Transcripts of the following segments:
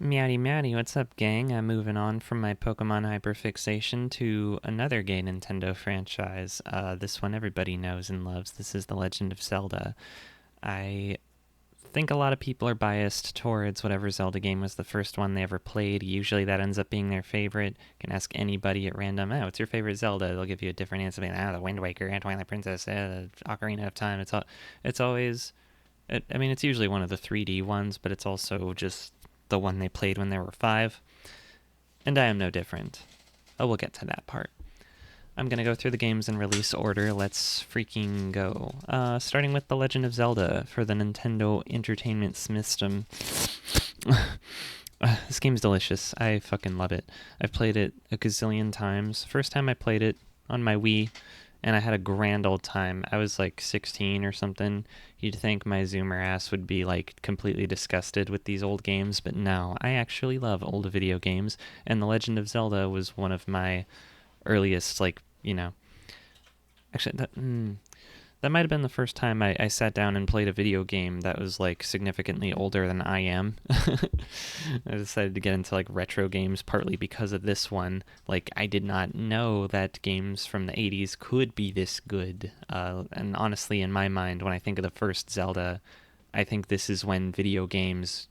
Meowdy meowdy, what's up, gang? I'm moving on from my Pokemon hyperfixation to another gay Nintendo franchise. This one everybody knows and loves. This is The Legend of Zelda. I think a lot of people are biased towards whatever Zelda game was the first one they ever played. Usually that ends up being their favorite. You can ask anybody at random, oh, what's your favorite Zelda? They'll give you a different answer. Like, the Wind Waker, Twilight Princess, the Ocarina of Time. It's always it's usually one of the 3D ones, but it's also just the one they played when they were five. And I am no different. Oh, we'll get to that part. I'm going to go through the games in release order. Let's freaking go. Starting with The Legend of Zelda for the Nintendo Entertainment System. This game's delicious. I fucking love it. I've played it a gazillion times. First time I played it on my Wii, and I had a grand old time. I was like 16 or something. You'd think my Zoomer ass would be like completely disgusted with these old games, but no, I actually love old video games, and The Legend of Zelda was one of my earliest, actually, that might have been the first time I sat down and played a video game that was like significantly older than I am. I decided to get into like retro games partly because of this one. Like, I did not know that games from the 80s could be this good. And honestly, in my mind, when I think of the first Zelda, I think this is when video games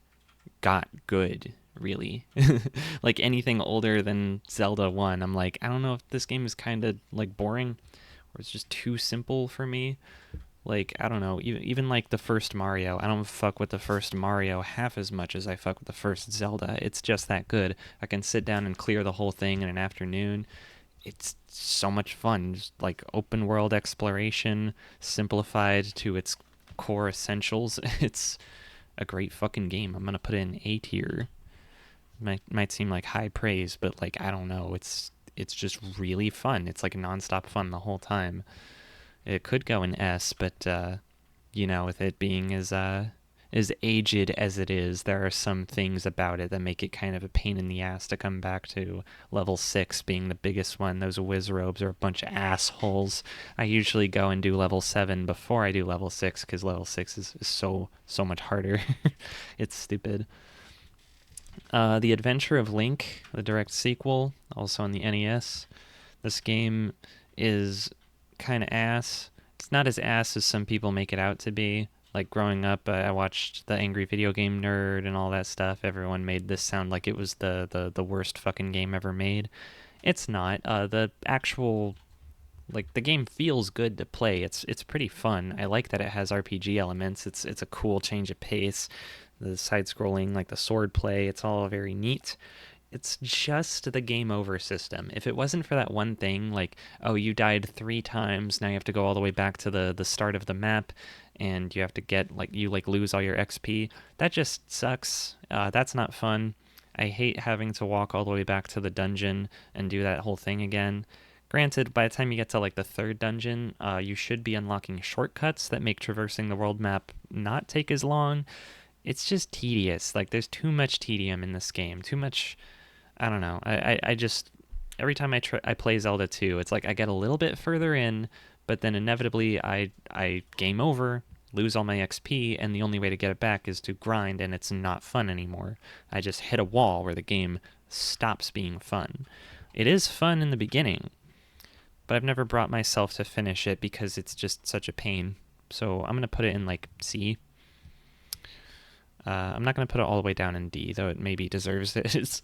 got good, really. Like, anything older than Zelda 1, I'm like, I don't know if this game is kind of like boring or it's just too simple for me. Like, I don't know, even like the first Mario, I don't fuck with the first Mario half as much as I fuck with the first Zelda. It's just that good. I can sit down and clear the whole thing in an afternoon. It's so much fun. Just like open world exploration, simplified to its core essentials. It's a great fucking game. I'm gonna put it in A tier. Might seem like high praise, but like, I don't know. It's just really fun. It's like nonstop fun the whole time. It could go in S, but with it being as aged as it is, there are some things about it that make it kind of a pain in the ass to come back to. Level 6 being the biggest one. Those Wizrobes are a bunch of assholes. I usually go and do level 7 before I do level 6 because level 6 is so much harder. It's stupid. The Adventure of Link, the direct sequel, also on the NES. This game is kind of ass. It's not as ass as some people make it out to be. Like, growing up, I watched the Angry Video Game Nerd and all that stuff. Everyone made this sound like it was the worst fucking game ever made. It's not. The actual, like, the game feels good to play. It's pretty fun. I like that it has RPG elements. It's a cool change of pace. The side scrolling, like the sword play, it's all very neat. It's just the game over system. If it wasn't for that one thing, like, oh, you died 3 times, now you have to go all the way back to the start of the map, and you have to get, like, you, like, lose all your XP, that just sucks. That's not fun. I hate having to walk all the way back to the dungeon and do that whole thing again. Granted, by the time you get to, like, the third dungeon, you should be unlocking shortcuts that make traversing the world map not take as long. It's just tedious. Like, there's too much tedium in this game. Too much. I don't know. I just, every time I play Zelda 2, it's like I get a little bit further in, but then inevitably I game over, lose all my XP, and the only way to get it back is to grind, and it's not fun anymore. I just hit a wall where the game stops being fun. It is fun in the beginning, but I've never brought myself to finish it because it's just such a pain. So I'm gonna put it in like C. I'm not gonna put it all the way down in D, though it maybe deserves it. It's,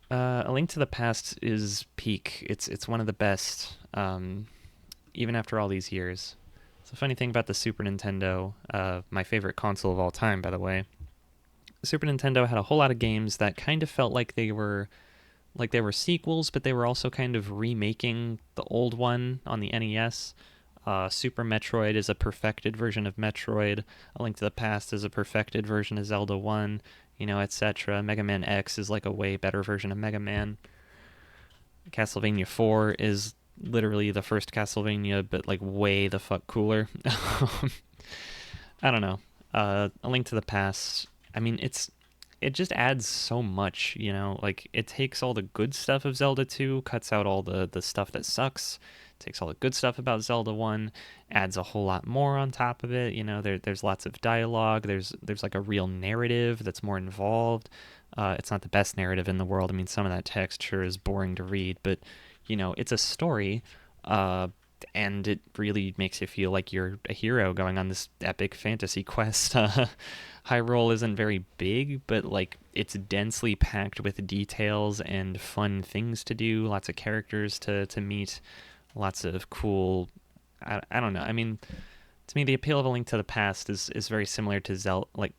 A Link to the Past is peak. It's one of the best, even after all these years. It's a funny thing about the Super Nintendo, my favorite console of all time, by the way. The Super Nintendo had a whole lot of games that kind of felt like they were sequels, but they were also kind of remaking the old one on the NES. Super Metroid is a perfected version of Metroid. A Link to the Past is a perfected version of Zelda 1, etc. Mega Man X is like a way better version of Mega Man. Castlevania 4 is literally the first Castlevania, but like way the fuck cooler. I don't know. A Link to the Past, I mean, it just adds so much, like, it takes all the good stuff of Zelda 2, cuts out all the stuff that sucks, takes all the good stuff about Zelda 1, adds a whole lot more on top of it. There's lots of dialogue, there's like a real narrative that's more involved. It's not the best narrative in the world. I mean, some of that text sure is boring to read, but it's a story, uh, and it really makes you feel like you're a hero going on this epic fantasy quest. Hyrule isn't very big, but like it's densely packed with details and fun things to do, lots of characters to meet, lots of cool. I don't know. I mean, to me, the appeal of A Link to the Past is very similar to Zelda. Like,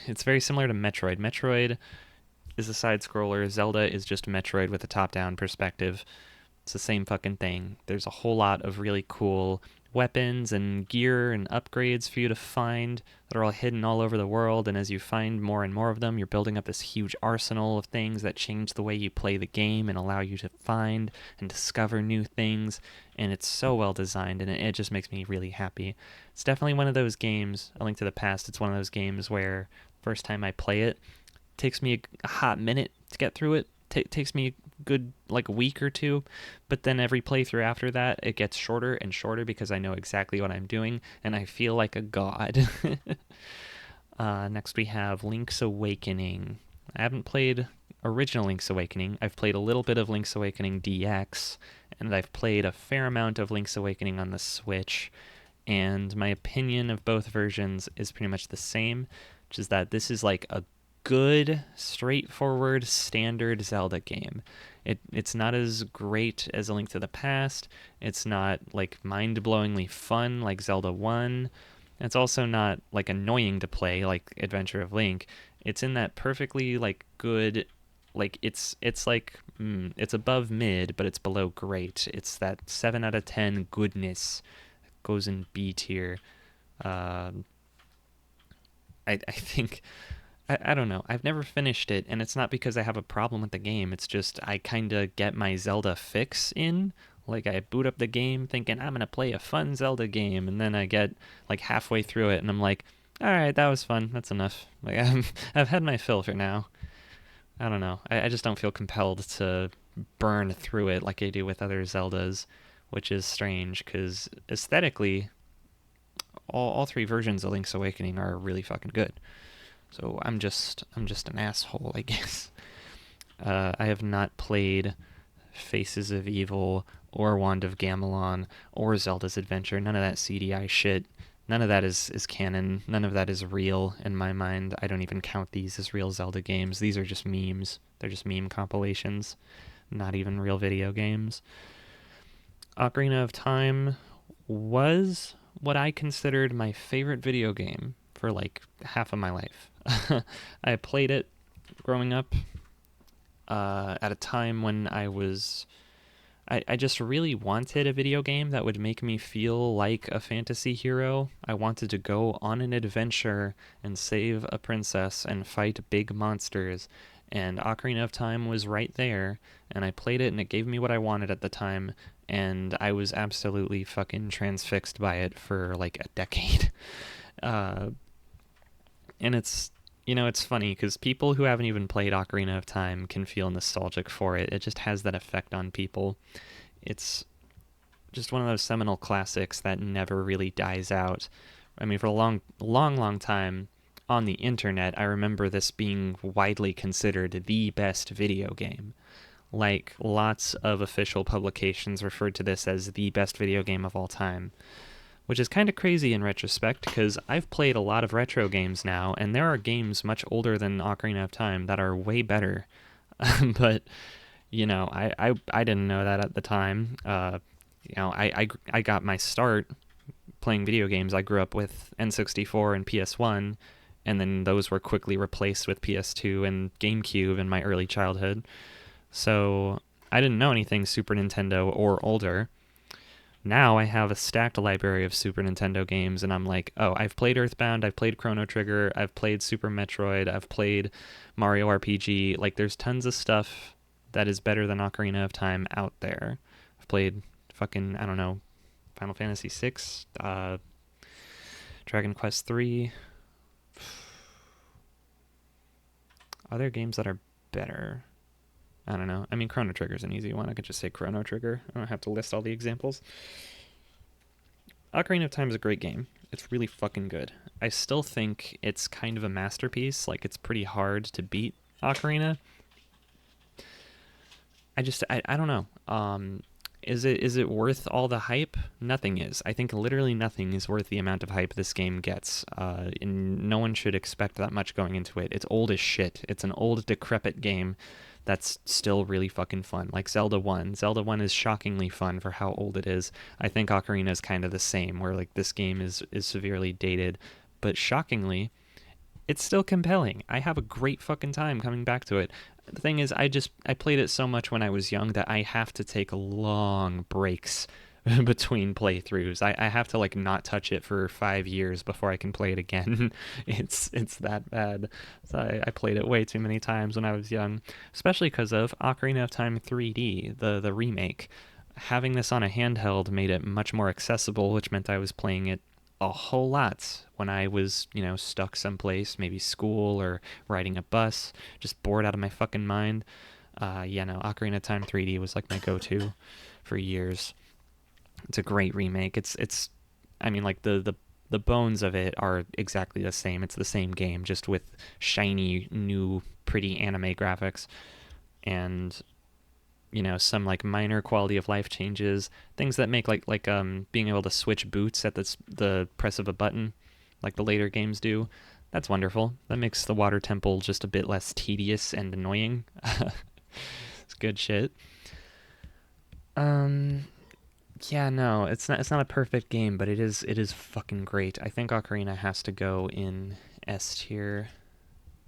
it's very similar to Metroid. Metroid is a side scroller. Zelda is just Metroid with a top down perspective. It's the same fucking thing. There's a whole lot of really cool weapons and gear and upgrades for you to find that are all hidden all over the world. And as you find more and more of them, you're building up this huge arsenal of things that change the way you play the game and allow you to find and discover new things. And it's so well designed, and it just makes me really happy. It's definitely one of those games, A Link to the Past, it's one of those games where first time I play it, takes me a hot minute to get through it. Takes me a good like week or two, but then every playthrough after that it gets shorter and shorter because I know exactly what I'm doing and I feel like a god. Next we have Link's Awakening. I haven't played original Link's Awakening. I've played a little bit of Link's Awakening DX, and I've played a fair amount of Link's Awakening on the Switch, and my opinion of both versions is pretty much the same, which is that this is like a good, straightforward, standard Zelda game. It's not as great as A Link to the Past. It's not like mind-blowingly fun like Zelda 1. It's also not like annoying to play like Adventure of Link. It's in that perfectly like good, like it's like it's above mid, but it's below great. It's that 7 out of 10 goodness. Goes in B tier. Um I think I don't know. I've never finished it, and it's not because I have a problem with the game. It's just I kind of get my Zelda fix in. Like, I boot up the game thinking, I'm going to play a fun Zelda game, and then I get, like, halfway through it, and I'm like, alright, that was fun. That's enough. Like, I've had my fill for now. I don't know. I just don't feel compelled to burn through it like I do with other Zeldas, which is strange, because aesthetically, all three versions of Link's Awakening are really fucking good. So I'm just an asshole, I guess. I have not played Faces of Evil or Wand of Gamelon or Zelda's Adventure. None of that CDI shit. None of that is canon. None of that is real in my mind. I don't even count these as real Zelda games. These are just memes. They're just meme compilations, not even real video games. Ocarina of Time was what I considered my favorite video game for like half of my life. I played it growing up at a time when I just really wanted a video game that would make me feel like a fantasy hero. I wanted to go on an adventure and save a princess and fight big monsters. And Ocarina of Time was right there, and I played it, and it gave me what I wanted at the time, and I was absolutely fucking transfixed by it for like a decade. Uh, and it's funny because people who haven't even played Ocarina of Time can feel nostalgic for it. It just has that effect on people. It's just one of those seminal classics that never really dies out. I mean, for a long, long, long time on the internet, I remember this being widely considered the best video game. Like, lots of official publications referred to this as the best video game of all time, which is kind of crazy in retrospect because I've played a lot of retro games now, and there are games much older than Ocarina of Time that are way better. But I didn't know that at the time. I got my start playing video games. I grew up with N64 and PS1, and then those were quickly replaced with PS2 and GameCube in my early childhood. So I didn't know anything Super Nintendo or older. Now I have a stacked library of Super Nintendo games, and I'm like, oh, I've played Earthbound, I've played Chrono Trigger, I've played Super Metroid, I've played Mario RPG. Like, there's tons of stuff that is better than Ocarina of Time out there. I've played fucking, I don't know, Final Fantasy VI, Dragon Quest III. Other games that are better. I don't know. I mean, Chrono Trigger's an easy one. I could just say Chrono Trigger. I don't have to list all the examples. Ocarina of Time is a great game. It's really fucking good. I still think it's kind of a masterpiece. Like, it's pretty hard to beat Ocarina. I don't know. Is it worth all the hype? Nothing is. I think literally nothing is worth the amount of hype this game gets. And no one should expect that much going into it. It's old as shit. It's an old, decrepit game that's still really fucking fun. Like Zelda 1. Zelda 1 is shockingly fun for how old it is. I think Ocarina is kind of the same, where like this game is severely dated, but shockingly, it's still compelling. I have a great fucking time coming back to it. The thing is, I played it so much when I was young that I have to take long breaks between playthroughs. I have to like not touch it for 5 years before I can play it again. It's that bad. So I played it way too many times when I was young, especially because of Ocarina of Time 3D, the remake. Having this on a handheld made it much more accessible, which meant I was playing it a whole lot when I was, stuck someplace, maybe school or riding a bus, just bored out of my fucking mind. Yeah, no, Ocarina of Time 3D was like my go-to for years. It's a great remake. I mean, like the bones of it are exactly the same. It's the same game, just with shiny, new, pretty anime graphics and some like minor quality of life changes, things that make like being able to switch boots at the press of a button, like the later games do. That's wonderful. That makes the water temple just a bit less tedious and annoying. It's good shit. Um, yeah, no, it's not a perfect game, but it is fucking great. I think Ocarina has to go in S tier.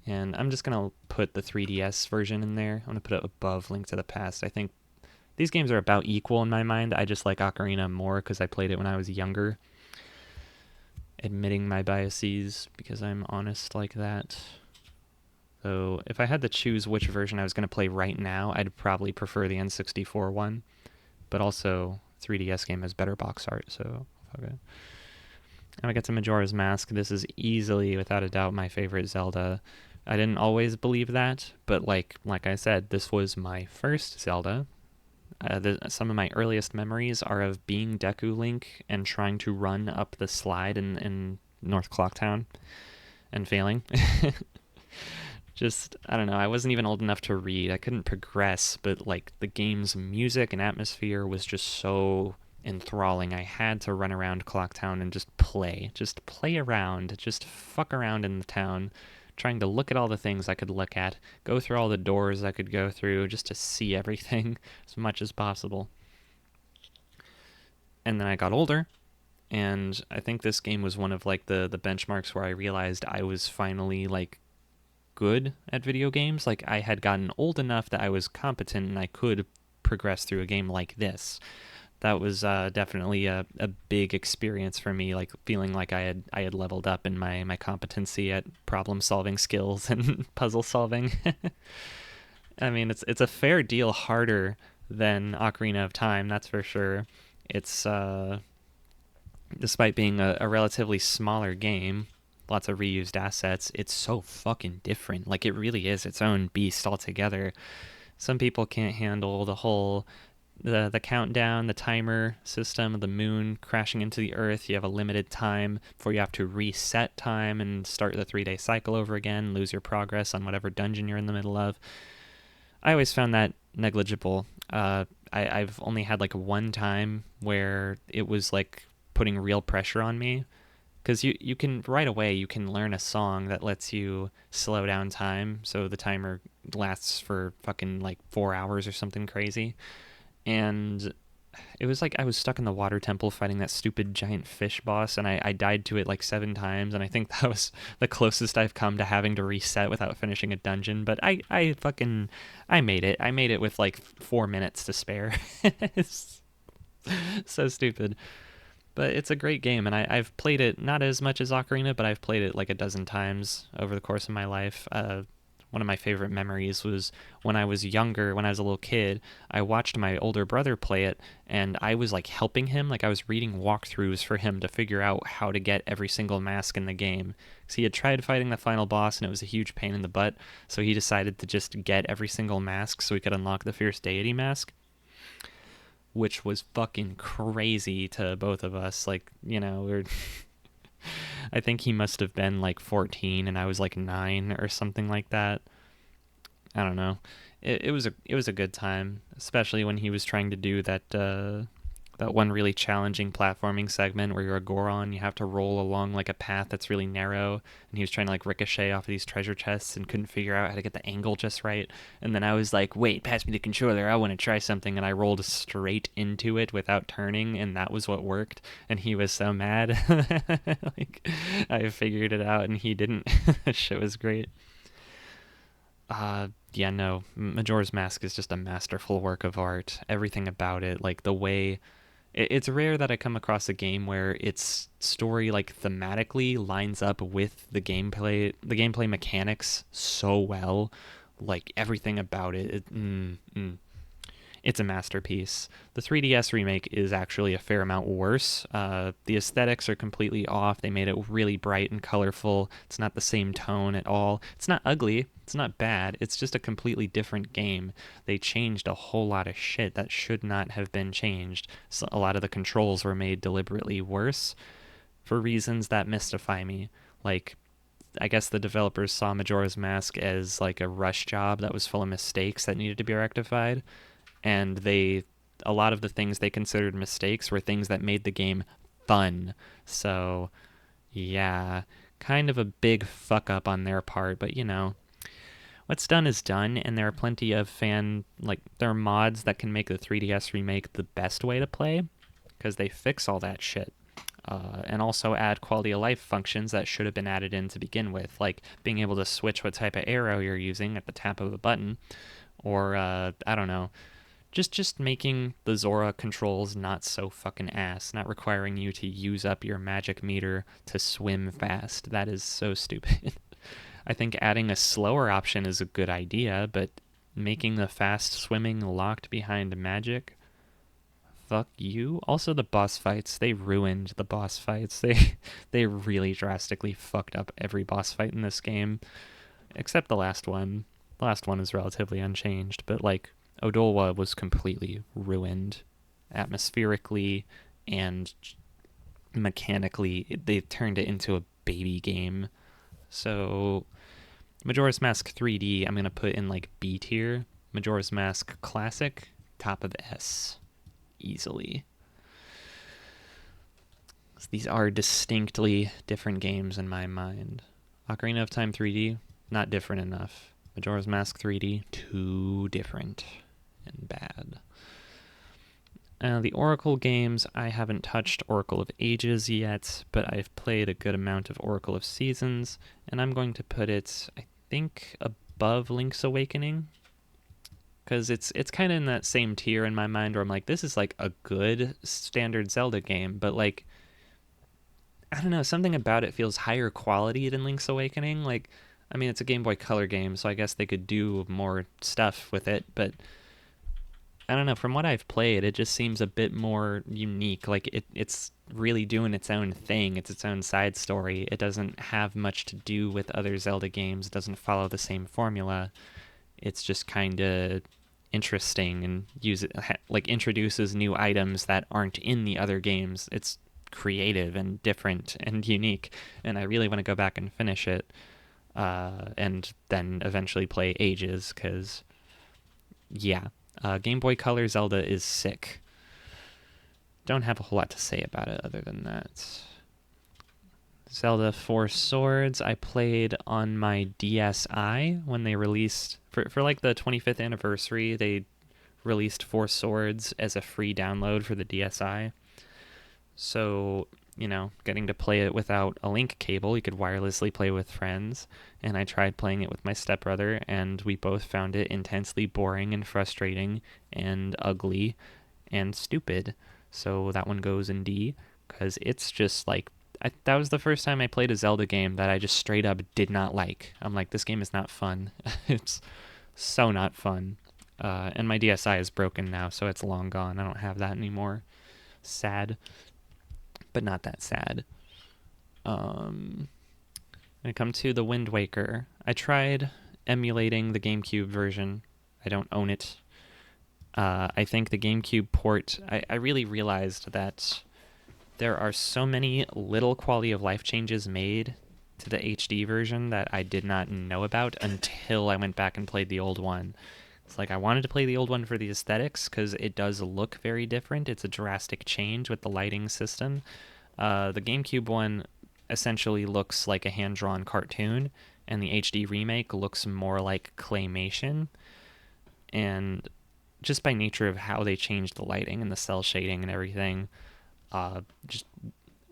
And I'm just gonna put the 3DS version in there. I'm gonna put it above Link to the Past. I think these games are about equal in my mind. I just like Ocarina more because I played it when I was younger. Admitting my biases because I'm honest like that. So if I had to choose which version I was going to play right now, I'd probably prefer the N64 one. But also, 3DS game has better box art, so fuck it. And we get to Majora's Mask. This is easily, without a doubt, my favorite Zelda. I didn't always believe that, but like I said, this was my first Zelda. Some of my earliest memories are of being Deku Link and trying to run up the slide in North Clocktown and failing. Just, I don't know, I wasn't even old enough to read. I couldn't progress, but like the game's music and atmosphere was just so enthralling. I had to run around Clocktown and just play around, just fuck around in the town, trying to look at all the things I could look at, go through all the doors I could go through just to see everything as much as possible. And then I got older, and I think this game was one of like the benchmarks where I realized I was finally like good at video games. Like I had gotten old enough that I was competent and I could progress through a game like this. That was definitely a big experience for me, like feeling like I had leveled up in my competency at problem solving skills and puzzle solving. I mean, it's a fair deal harder than Ocarina of Time, that's for sure. It's despite being a relatively smaller game, lots of reused assets, it's so fucking different. Like it really is its own beast altogether. Some people can't handle the whole the countdown, the timer system of the moon crashing into the earth. You have a limited time before you have to reset time and start the 3-day cycle over again, lose your progress on whatever dungeon you're in the middle of. I always found that negligible. I've only had like one time where it was like putting real pressure on me, because you can right away you can learn a song that lets you slow down time so the timer lasts for fucking like 4 hours or something crazy. And it was like I was stuck in the water temple fighting that stupid giant fish boss, and I died to it like 7 times, and I think that was the closest I've come to having to reset without finishing a dungeon. But I made it. I made it with like 4 minutes to spare. It's so stupid. But it's a great game, and I've played it not as much as Ocarina, but I've played it like a dozen times over the course of my life. One of my favorite memories was when I was younger, when I was a little kid, I watched my older brother play it, and I was like helping him, like I was reading walkthroughs for him to figure out how to get every single mask in the game. Because he had tried fighting the final boss, and it was a huge pain in the butt, so he decided to just get every single mask so he could unlock the Fierce Deity mask, which was fucking crazy to both of us. Like, we're I think he must have been like 14 and I was like 9 or something like that. I don't know. It was a good time, especially when he was trying to do that one really challenging platforming segment where you're a Goron, you have to roll along like a path that's really narrow, and he was trying to like ricochet off of these treasure chests and couldn't figure out how to get the angle just right. And then I was like, "Wait, pass me the controller. I want to try something." And I rolled straight into it without turning, and that was what worked. And he was so mad. Like I figured it out and he didn't. That shit was great. Yeah, no, Majora's Mask is just a masterful work of art. Everything about it, like the way it's rare that I come across a game where its story like thematically lines up with the gameplay mechanics so well. Like everything about it's a masterpiece. The 3DS remake is actually a fair amount worse. The aesthetics are completely off. They made it really bright and colorful. It's not the same tone at all. It's not ugly. It's not bad. It's just a completely different game. They changed a whole lot of shit that should not have been changed. So a lot of the controls were made deliberately worse for reasons that mystify me. Like, I guess the developers saw Majora's Mask as like a rush job that was full of mistakes that needed to be rectified, and a lot of the things they considered mistakes were things that made the game fun. So yeah, kind of a big fuck up on their part, but what's done is done, and there are plenty of there are mods that can make the 3DS remake the best way to play because they fix all that shit. And also add quality of life functions that should have been added in to begin with, like being able to switch what type of arrow you're using at the tap of a button, or I don't know, just making the Zora controls not so fucking ass, not requiring you to use up your magic meter to swim fast. That is so stupid. I think adding a slower option is a good idea, but making the fast swimming locked behind magic, fuck you. Also the boss fights, they ruined the boss fights. They really drastically fucked up every boss fight in this game, except the last one. The last one is relatively unchanged, but like Odolwa was completely ruined atmospherically and mechanically. They turned it into a baby game. So Majora's Mask 3D, I'm going to put in like B tier. Majora's Mask Classic, top of S. Easily. These are distinctly different games in my mind. Ocarina of Time 3D, not different enough. Majora's Mask 3D, too different and bad. The Oracle games, I haven't touched Oracle of Ages yet, but I've played a good amount of Oracle of Seasons, and I'm going to put it, I think, above Link's Awakening, because it's kind of in that same tier in my mind where I'm like, this is like a good standard Zelda game, but like, I don't know, something about it feels higher quality than Link's Awakening. Like, I mean, it's a Game Boy Color game, so I guess they could do more stuff with it, but I don't know, from what I've played, it just seems a bit more unique. Like, it's really doing its own thing. It's its own side story. It doesn't have much to do with other Zelda games. It doesn't follow the same formula. It's just kind of interesting and introduces new items that aren't in the other games. It's creative and different and unique, and I really want to go back and finish it, and then eventually play Ages, because yeah, Game Boy Color Zelda is sick. Don't have a whole lot to say about it other than that. Zelda Four Swords, I played on my DSi when they released, for like the 25th anniversary, they released Four Swords as a free download for the DSi. So, getting to play it without a link cable, you could wirelessly play with friends. And I tried playing it with my stepbrother, and we both found it intensely boring and frustrating and ugly and stupid. So that one goes in D, because it's just like, that was the first time I played a Zelda game that I just straight up did not like. I'm like, this game is not fun. It's so not fun. And my DSi is broken now, so it's long gone. I don't have that anymore. Sad, but not that sad. When it comes to the Wind Waker, I tried emulating the GameCube version. I don't own it. I think the GameCube port, I really realized that there are so many little quality of life changes made to the HD version that I did not know about until I went back and played the old one. It's like I wanted to play the old one for the aesthetics because it does look very different. It's a drastic change with the lighting system. The GameCube one essentially looks like a hand-drawn cartoon, and the HD remake looks more like claymation. And just by nature of how they changed the lighting and the cell shading and everything, just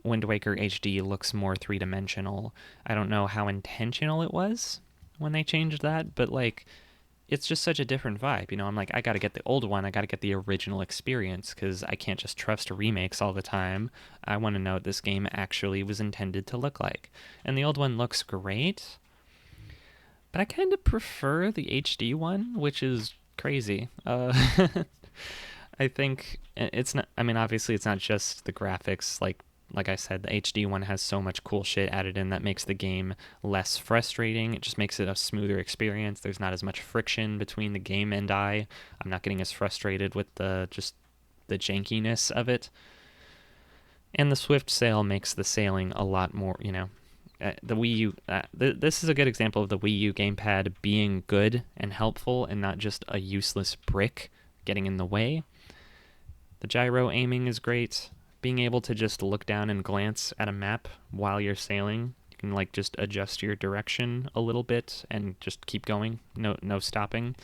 Wind Waker HD looks more three-dimensional. I don't know how intentional it was when they changed that, but like it's just such a different vibe. I'm like, I got to get the old one. I got to get the original experience because I can't just trust remakes all the time. I want to know what this game actually was intended to look like. And the old one looks great, but I kind of prefer the HD one, which is crazy. I think it's not. I mean, obviously, it's not just the graphics. Like I said, the HD one has so much cool shit added in that makes the game less frustrating. It just makes it a smoother experience. There's not as much friction between the game and I. I'm not getting as frustrated with the jankiness of it. And the Swift sail makes the sailing a lot more. The Wii U. This is a good example of the Wii U gamepad being good and helpful, and not just a useless brick getting in the way. The gyro aiming is great. Being able to just look down and glance at a map while you're sailing, you can like just adjust your direction a little bit and just keep going, no stopping.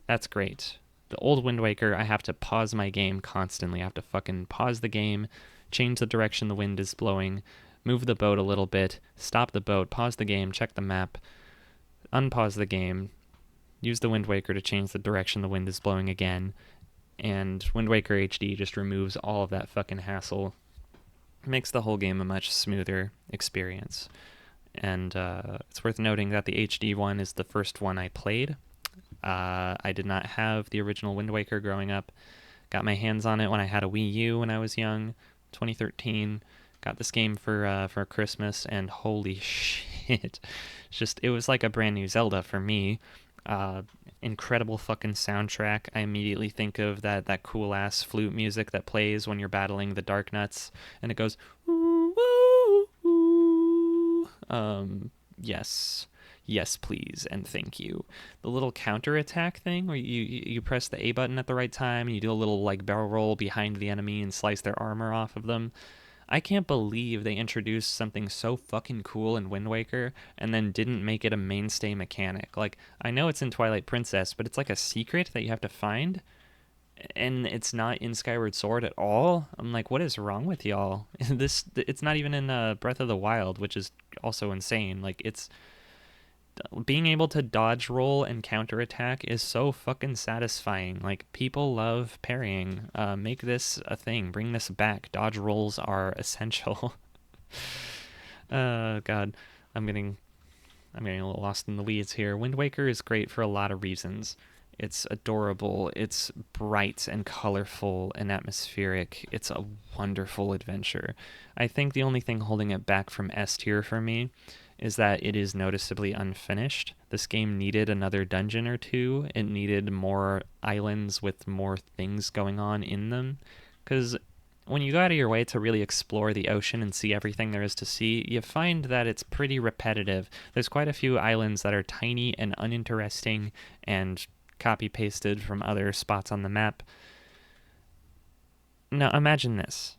That's great. The old Wind Waker, I have to pause my game constantly. I have to fucking pause the game, change the direction the wind is blowing, move the boat a little bit, stop the boat, pause the game, check the map, unpause the game, use the Wind Waker to change the direction the wind is blowing again. And Wind Waker HD just removes all of that fucking hassle. It makes the whole game a much smoother experience. And it's worth noting that the HD one is the first one I played. I did not have the original Wind Waker growing up. Got my hands on it when I had a Wii U when I was young, 2013. Got this game for Christmas, and holy shit. It was like a brand new Zelda for me. Incredible fucking soundtrack. I immediately think of that cool ass flute music that plays when you're battling the Dark Nuts, and it goes ooh, ooh, ooh. Yes please and thank you. The little counter attack thing where you press the A button at the right time and you do a little like barrel roll behind the enemy and slice their armor off of them. I can't believe they introduced something so fucking cool in Wind Waker and then didn't make it a mainstay mechanic. Like, I know it's in Twilight Princess, but it's like a secret that you have to find, and it's not in Skyward Sword at all. I'm like, what is wrong with y'all? It's not even in Breath of the Wild, which is also insane. Like, it's being able to dodge roll and counterattack is so fucking satisfying. Like, people love parrying. Make this a thing. Bring this back. Dodge rolls are essential. God, I'm getting a little lost in the weeds here. Wind Waker is great for a lot of reasons. It's adorable. It's bright and colorful and atmospheric. It's a wonderful adventure. I think the only thing holding it back from S tier for me is that it is noticeably unfinished. This game needed another dungeon or two. It needed more islands with more things going on in them. Because when you go out of your way to really explore the ocean and see everything there is to see, you find that it's pretty repetitive. There's quite a few islands that are tiny and uninteresting and copy-pasted from other spots on the map. Now, imagine this.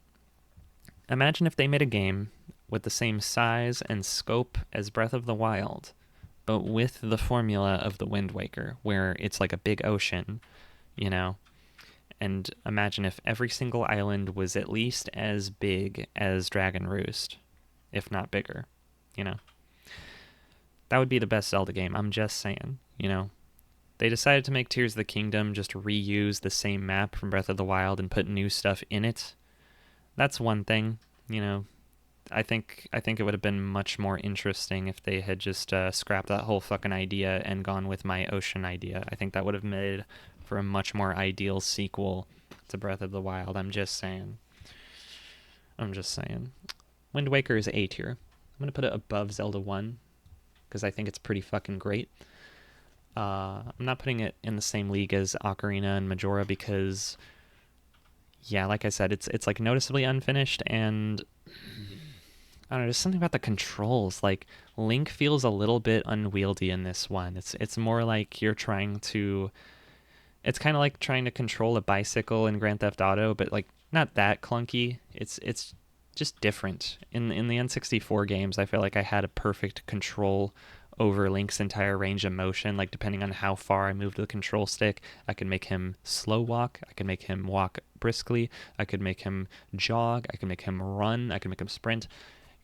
Imagine if they made a game with the same size and scope as Breath of the Wild, but with the formula of the Wind Waker, where it's like a big ocean, And imagine if every single island was at least as big as Dragon Roost, if not bigger, That would be the best Zelda game, I'm just saying, They decided to make Tears of the Kingdom just reuse the same map from Breath of the Wild and put new stuff in it. That's one thing, I think it would have been much more interesting if they had just scrapped that whole fucking idea and gone with my ocean idea. I think that would have made for a much more ideal sequel to Breath of the Wild. I'm just saying. Wind Waker is A tier. I'm going to put it above Zelda 1 because I think it's pretty fucking great. I'm not putting it in the same league as Ocarina and Majora because, yeah, like I said, it's like noticeably unfinished, and I don't know, there's something about the controls. Like Link feels a little bit unwieldy in this one. It's more like you're trying to. It's kind of like trying to control a bicycle in Grand Theft Auto, but like not that clunky. It's just different. In the N64 games, I feel like I had a perfect control over Link's entire range of motion. Like depending on how far I moved the control stick, I could make him slow walk. I could make him walk briskly. I could make him jog. I could make him run. I could make him sprint.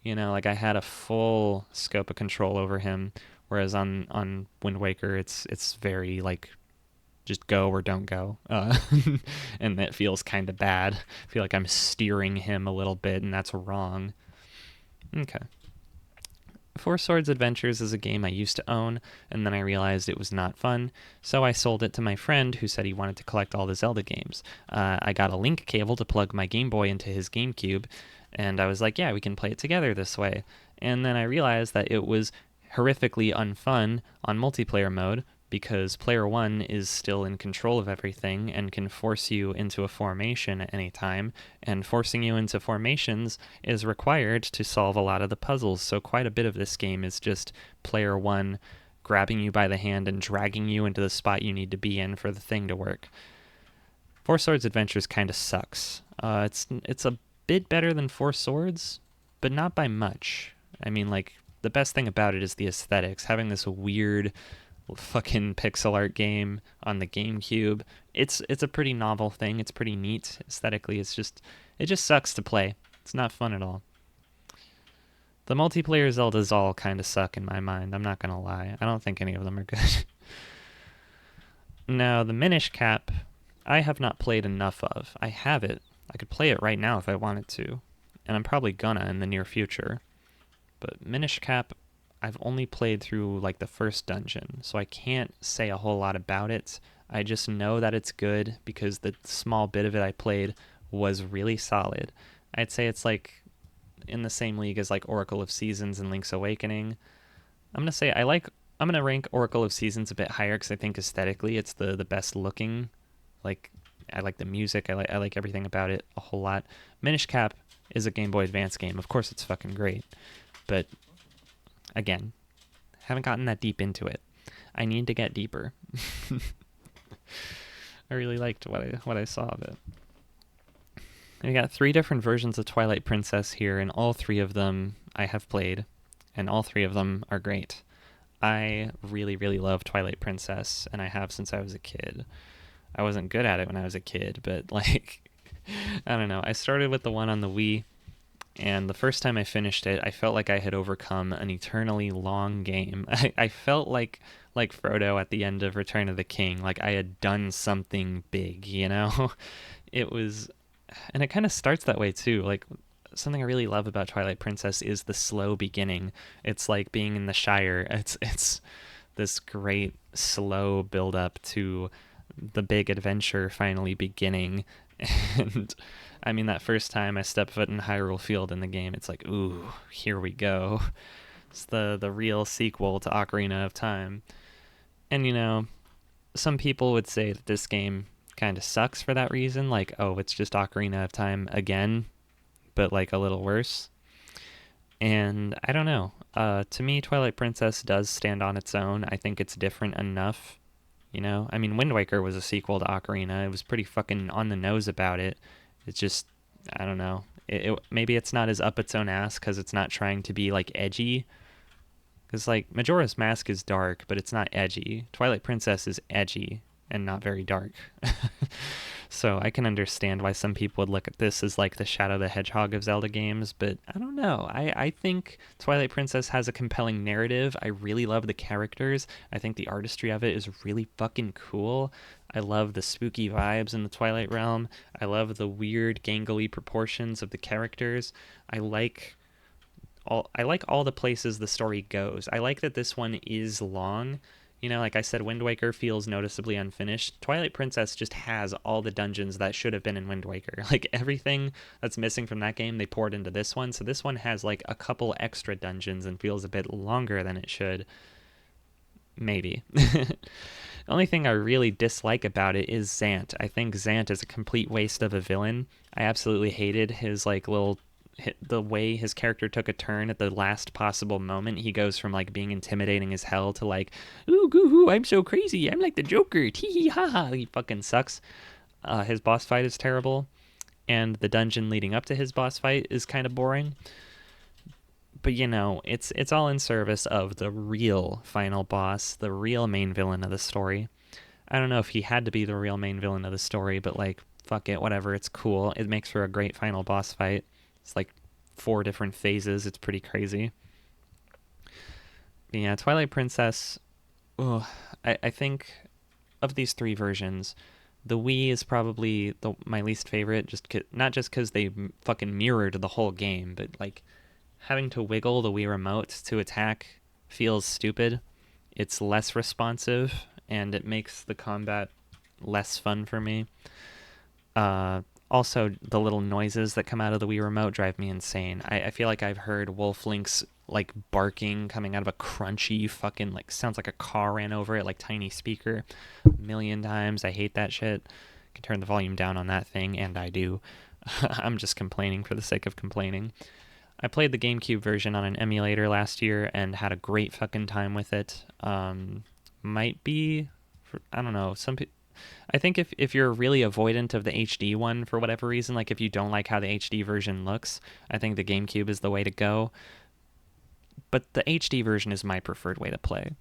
Like I had a full scope of control over him. Whereas on Wind Waker, it's very like just go or don't go. And that feels kind of bad. I feel like I'm steering him a little bit, and that's wrong. Okay. Four Swords Adventures is a game I used to own, and then I realized it was not fun, so I sold it to my friend who said he wanted to collect all the Zelda games. I got a link cable to plug my Game Boy into his GameCube, and I was like, yeah, we can play it together this way. And then I realized that it was horrifically unfun on multiplayer mode, because player one is still in control of everything and can force you into a formation at any time, and forcing you into formations is required to solve a lot of the puzzles. So quite a bit of this game is just player one grabbing you by the hand and dragging you into the spot you need to be in for the thing to work. Four Swords Adventures kind of sucks. It's a bit better than Four Swords, but not by much. I mean, like, the best thing about it is the aesthetics. Having this weird fucking pixel art game on the GameCube. It's a pretty novel thing. It's pretty neat aesthetically. It just sucks to play. It's not fun at all. The multiplayer Zeldas all kind of suck in my mind. I'm not gonna lie. I don't think any of them are good. Now, the Minish Cap, I have not played enough of. I have it. I could play it right now if I wanted to, and I'm probably gonna in the near future. But Minish Cap, I've only played through like the first dungeon, so I can't say a whole lot about it. I just know that it's good because the small bit of it I played was really solid. I'd say it's like in the same league as like Oracle of Seasons and Link's Awakening. I'm gonna rank Oracle of Seasons a bit higher because I think aesthetically it's the best looking. Like I like the music, I like everything about it a whole lot. Minish Cap is a Game Boy Advance game. Of course it's fucking great, but again, haven't gotten that deep into it. I need to get deeper. I really liked what I saw of it. We got 3 different versions of Twilight Princess here, and all 3 of them I have played, and all 3 of them are great. I really, really love Twilight Princess, and I have since I was a kid. I wasn't good at it when I was a kid, but like, I don't know. I started with the one on the Wii, and the first time I finished it, I felt like I had overcome an eternally long game. I felt like Frodo at the end of Return of the King, like I had done something big, you know? It was, and it kind of starts that way too. Like, something I really love about Twilight Princess is the slow beginning. It's like being in the Shire. It's this great slow build up to the big adventure finally beginning. And I mean, that first time I step foot in Hyrule Field in the game, it's like, ooh, here we go. It's the real sequel to Ocarina of Time. And some people would say that this game kind of sucks for that reason. Like, oh, it's just Ocarina of Time again, but like a little worse. And I don't know. To me, Twilight Princess does stand on its own. I think it's different enough. I mean, Wind Waker was a sequel to Ocarina. It was pretty fucking on the nose about it. It's just, I don't know. Maybe it's not as up its own ass because it's not trying to be like edgy. Because like Majora's Mask is dark, but it's not edgy. Twilight Princess is edgy and not very dark. So I can understand why some people would look at this as like the Shadow the Hedgehog of Zelda games, but I don't know. I think Twilight Princess has a compelling narrative. I really love the characters. I think the artistry of it is really fucking cool. I love the spooky vibes in the Twilight Realm. I love the weird gangly proportions of the characters. I like all the places the story goes. I like that this one is long. Like I said, Wind Waker feels noticeably unfinished. Twilight Princess just has all the dungeons that should have been in Wind Waker. Like everything that's missing from that game, they poured into this one. So this one has like a couple extra dungeons and feels a bit longer than it should. Maybe. The only thing I really dislike about it is Zant. I think Zant is a complete waste of a villain. I absolutely hated his like little the way his character took a turn at the last possible moment. He goes from like being intimidating as hell to like, ooh, goo hoo, I'm so crazy. I'm like the Joker. Tee hee ha ha. He fucking sucks. His boss fight is terrible, and the dungeon leading up to his boss fight is kind of boring. But you know, it's all in service of the real final boss, the real main villain of the story. I don't know if he had to be the real main villain of the story, but like, fuck it, whatever. It's cool. It makes for a great final boss fight. It's like 4 different phases. It's pretty crazy. But yeah, Twilight Princess. Ugh, I think of these 3 versions, the Wii is probably my least favorite. Not just because they fucking mirrored the whole game, but like having to wiggle the Wii remote to attack feels stupid. It's less responsive, and it makes the combat less fun for me. Also, the little noises that come out of the Wii remote drive me insane. I feel like I've heard Wolf Link's like barking coming out of a crunchy fucking like sounds like a car ran over it, like tiny speaker, a million times. I hate that shit. I can turn the volume down on that thing, and I do. I'm just complaining for the sake of complaining. I played the GameCube version on an emulator last year and had a great fucking time with it. Might be, I don't know, I think if you're really avoidant of the HD one for whatever reason, like if you don't like how the HD version looks, I think the GameCube is the way to go. But the HD version is my preferred way to play.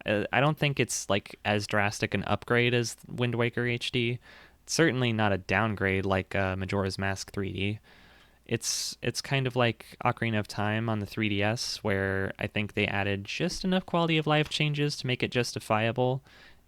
I don't think it's like as drastic an upgrade as Wind Waker HD. It's certainly not a downgrade like Majora's Mask 3D. It's kind of like Ocarina of Time on the 3DS, where I think they added just enough quality of life changes to make it justifiable,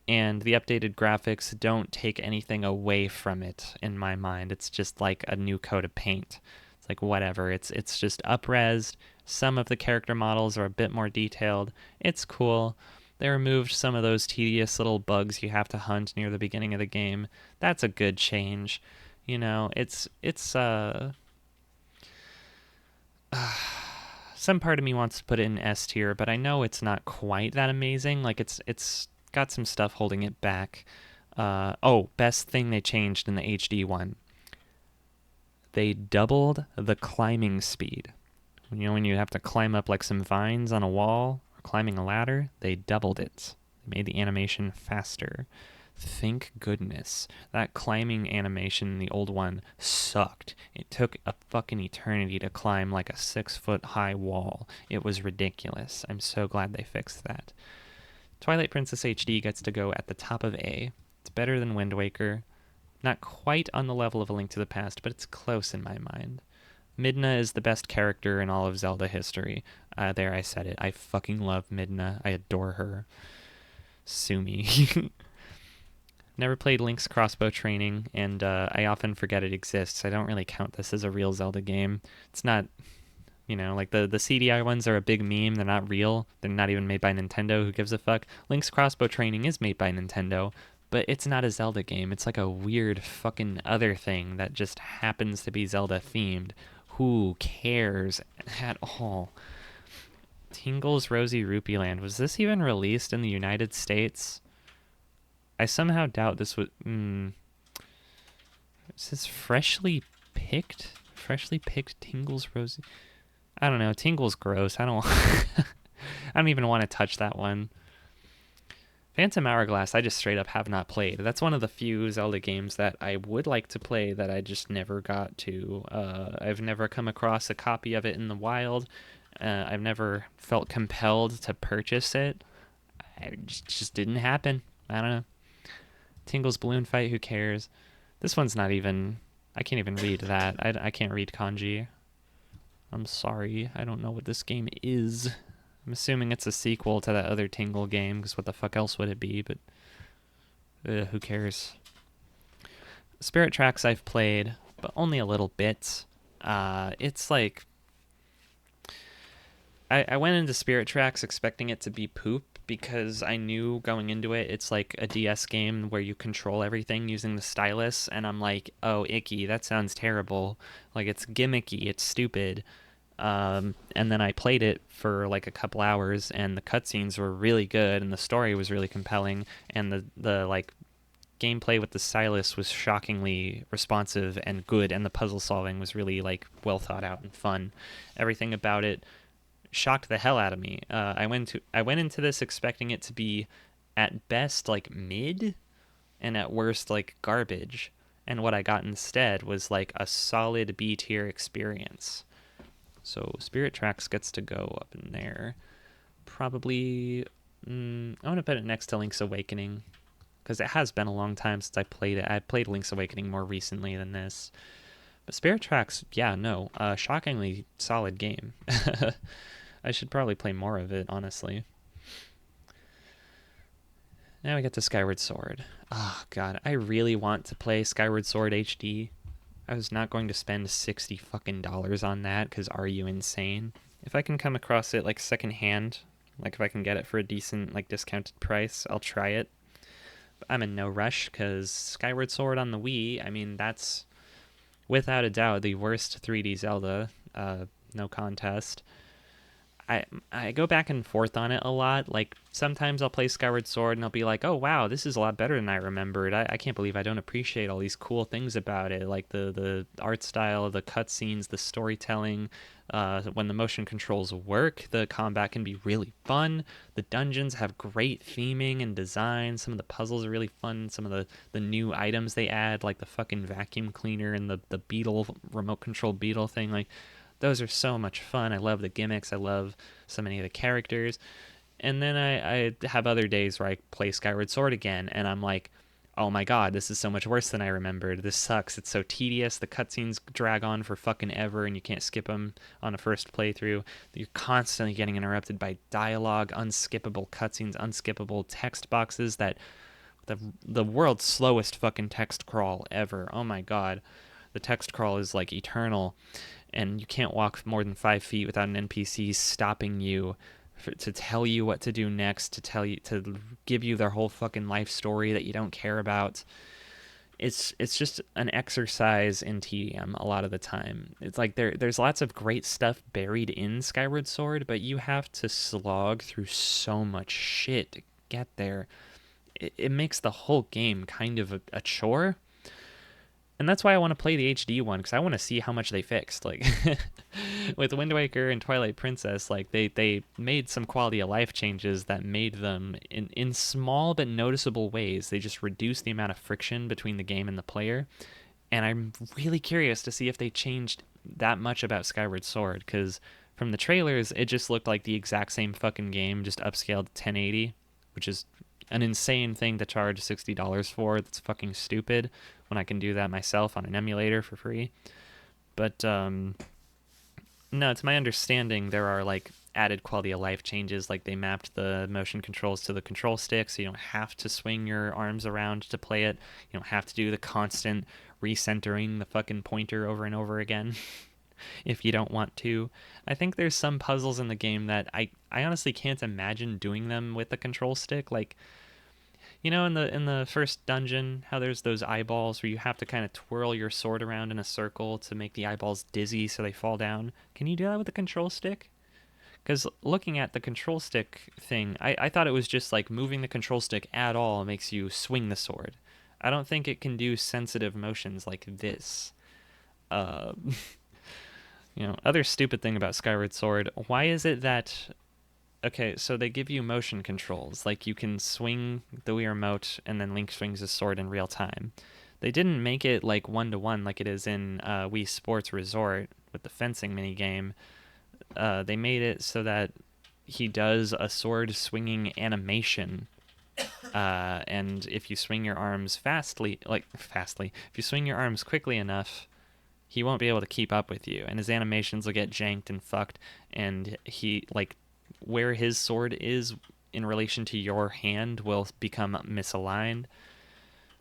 and the updated graphics don't take anything away from it in my mind. It's just like a new coat of paint. It's like whatever. It's just up-resed. Some of the character models are a bit more detailed. It's cool. They removed some of those tedious little bugs you have to hunt near the beginning of the game. That's a good change. You know, it's some part of me wants to put it in S tier, but I know it's not quite that amazing. Like it's got some stuff holding it back. Best thing they changed in the HD one. They doubled the climbing speed. You know, when you have to climb up like some vines on a wall or climbing a ladder, they doubled it. They made the animation faster. Thank goodness. That climbing animation in the old one sucked. It took a fucking eternity to climb like a 6-foot high wall. It was ridiculous. I'm so glad they fixed that. Twilight Princess HD gets to go at the top of A. It's better than Wind Waker. Not quite on the level of A Link to the Past, but it's close in my mind. Midna is the best character in all of Zelda history. There, I said it. I fucking love Midna. I adore her. Sue me. Never played Link's Crossbow Training, and I often forget it exists. I don't really count this as a real Zelda game. It's not, you know, like the CDI ones are a big meme. They're not real. They're not even made by Nintendo. Who gives a fuck? Link's Crossbow Training is made by Nintendo, but it's not a Zelda game. It's like a weird fucking other thing that just happens to be Zelda themed. Who cares at all? Tingle's Rosy Rupee Land. Was this even released in the United States? I somehow doubt this was... Is this freshly picked? Freshly picked Tingle's Rosy... I don't know. Tingle's gross. I don't even want to touch that one. Phantom Hourglass, I just straight up have not played. That's one of the few Zelda games that I would like to play that I just never got to. I've never come across a copy of it in the wild. I've never felt compelled to purchase it. It just didn't happen. I don't know. Tingle's Balloon Fight, who cares? This one's not even... I can't even read that. I can't read kanji. I'm sorry. I don't know what this game is. I'm assuming it's a sequel to that other Tingle game, because what the fuck else would it be? But who cares? Spirit Tracks I've played, but only a little bit. It's like... I went into Spirit Tracks expecting it to be poop, because I knew going into it, it's like a DS game where you control everything using the stylus, and I'm like, oh, icky, that sounds terrible. Like, it's gimmicky, it's stupid. And then I played it for like a couple hours, and the cutscenes were really good, and the story was really compelling, and the like gameplay with the stylus was shockingly responsive and good, and the puzzle solving was really like well thought out and fun. Everything about it shocked the hell out of me. I went into this expecting it to be at best like mid and at worst like garbage. And what I got instead was like a solid B tier experience. So Spirit Tracks gets to go up in there. Probably, I want to put it next to Link's Awakening because it has been a long time since I played it. I played Link's Awakening more recently than this. But Spirit Tracks, yeah, no, shockingly solid game. I should probably play more of it, honestly. Now we get to Skyward Sword. Oh, God, I really want to play Skyward Sword HD. I was not going to spend 60 fucking dollars on that, because are you insane? If I can come across it, like, secondhand, like, if I can get it for a decent, like, discounted price, I'll try it. But I'm in no rush, because Skyward Sword on the Wii, I mean, that's, without a doubt, the worst 3D Zelda. No contest. I go back and forth on it a lot. Like, sometimes I'll play Skyward Sword and I'll be like, oh, wow, this is a lot better than I remembered. I can't believe I don't appreciate all these cool things about it, like the art style, the cutscenes, the storytelling. When the motion controls work, the combat can be really fun. The dungeons have great theming and design. Some of the puzzles are really fun. Some of the new items they add, like the fucking vacuum cleaner and the beetle, remote control beetle thing, like, those are so much fun. I love the gimmicks. I love so many of the characters. And then I have other days where I play Skyward Sword again, and I'm like, oh my god, this is so much worse than I remembered. This sucks. It's so tedious. The cutscenes drag on for fucking ever, and you can't skip them on a first playthrough. You're constantly getting interrupted by dialogue, unskippable cutscenes, unskippable text boxes that the world's slowest fucking text crawl ever. Oh my god. The text crawl is like eternal, and you can't walk more than 5 feet without an NPC stopping you to tell you what to do next, to give you their whole fucking life story that you don't care about. It's just an exercise in tedium a lot of the time. It's like there's lots of great stuff buried in Skyward Sword, but you have to slog through so much shit to get there. It makes the whole game kind of a chore. And that's why I want to play the HD one, because I want to see how much they fixed. Like, with Wind Waker and Twilight Princess, like, they made some quality of life changes that made them, in small but noticeable ways, they just reduced the amount of friction between the game and the player. And I'm really curious to see if they changed that much about Skyward Sword, because from the trailers, it just looked like the exact same fucking game, just upscaled to 1080, which is an insane thing to charge $60 for. That's fucking stupid when I can do that myself on an emulator for free. But no, it's my understanding there are like added quality of life changes, like they mapped the motion controls to the control stick, so you don't have to swing your arms around to play it. You don't have to do the constant recentering the fucking pointer over and over again if you don't want to. I think there's some puzzles in the game that I honestly can't imagine doing them with the control stick. Like, you know, in the first dungeon, how there's those eyeballs where you have to kind of twirl your sword around in a circle to make the eyeballs dizzy so they fall down. Can you do that with the control stick? Because looking at the control stick thing, I thought it was just like moving the control stick at all makes you swing the sword. I don't think it can do sensitive motions like this. Uh, other stupid thing about Skyward Sword, why is it that... Okay, so they give you motion controls, like you can swing the Wii Remote and then Link swings his sword in real time. They didn't make it like one-to-one like it is in Wii Sports Resort with the fencing minigame. They made it so that he does a sword swinging animation, and if you swing your arms if you swing your arms quickly enough, he won't be able to keep up with you, and his animations will get janked and fucked, and he, like, where his sword is in relation to your hand will become misaligned.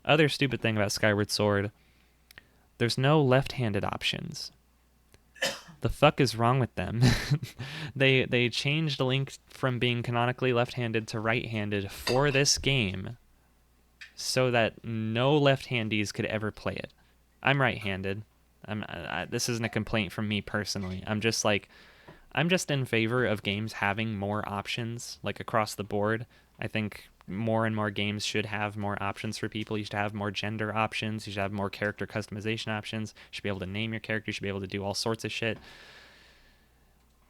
Other stupid thing about Skyward Sword, there's no left-handed options. The fuck is wrong with them? They changed Link from being canonically left-handed to right-handed for this game so that no left-handies could ever play it. I'm right-handed. This isn't a complaint from me personally. I'm just in favor of games having more options, like across the board. I think more and more games should have more options for people. You should have more gender options. You should have more character customization options. You should be able to name your character. You should be able to do all sorts of shit.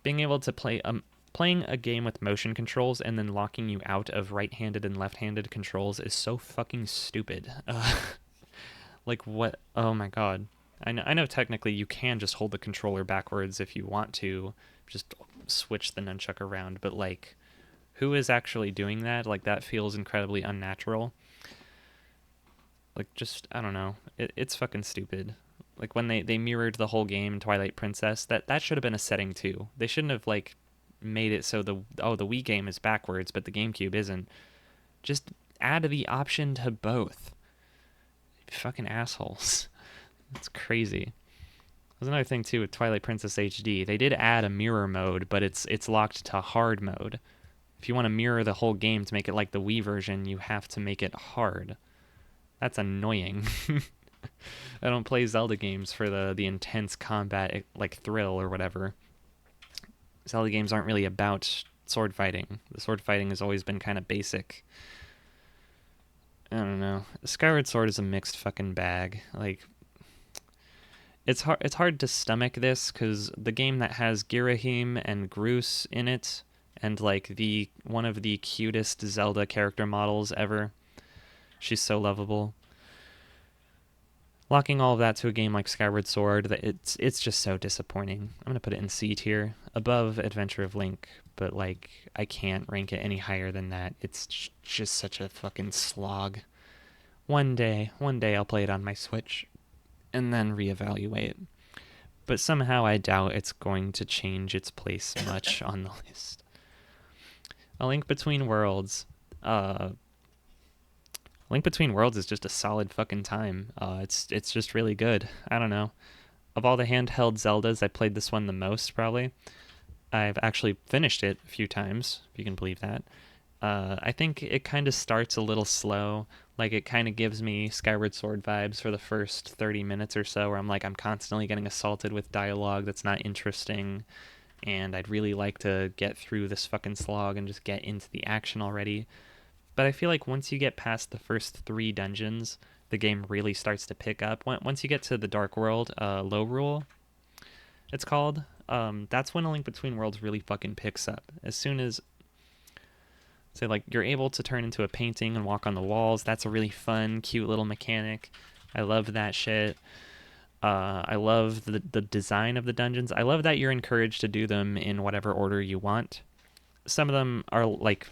Being able to playing a game with motion controls and then locking you out of right-handed and left-handed controls is so fucking stupid. Like what? Oh my god. I know technically you can just hold the controller backwards if you want to, just switch the nunchuck around, but like, who is actually doing that? Like, that feels incredibly unnatural. Like, just, I don't know. It's fucking stupid. Like, when they mirrored the whole game in Twilight Princess, that should have been a setting too. They shouldn't have, like, made it so the Wii game is backwards, but the GameCube isn't. Just add the option to both. Fucking assholes. It's crazy. There's another thing too with Twilight Princess HD. They did add a mirror mode, but it's locked to hard mode. If you want to mirror the whole game to make it like the Wii version, you have to make it hard. That's annoying. I don't play Zelda games for the intense combat, like thrill or whatever. Zelda games aren't really about sword fighting. The sword fighting has always been kind of basic. I don't know. Skyward Sword is a mixed fucking bag. Like, it's hard to stomach this because the game that has Girahim and Groose in it, and like the one of the cutest Zelda character models ever. She's so lovable. Locking all of that to a game like Skyward Sword, that it's just so disappointing. I'm gonna put it in C tier, above Adventure of Link, but like I can't rank it any higher than that. It's just such a fucking slog. One day I'll play it on my Switch, and then reevaluate. But somehow I doubt it's going to change its place much on the list. A Link Between Worlds. Link Between Worlds is just a solid fucking time. It's just really good. I don't know. Of all the handheld Zeldas, I played this one the most, probably. I've actually finished it a few times, if you can believe that. I think it kind of starts a little slow. Like, it kind of gives me Skyward Sword vibes for the first 30 minutes or so, where I'm like, I'm constantly getting assaulted with dialogue that's not interesting, and I'd really like to get through this fucking slog and just get into the action already. But I feel like once you get past the first 3 dungeons, the game really starts to pick up. Once you get to the Dark World, Low Rule, it's called, that's when A Link Between Worlds really fucking picks up. As soon as, say, like, you're able to turn into a painting and walk on the walls, that's a really fun, cute little mechanic. I love that shit. I love the design of the dungeons. I love that you're encouraged to do them in whatever order you want. Some of them are, like,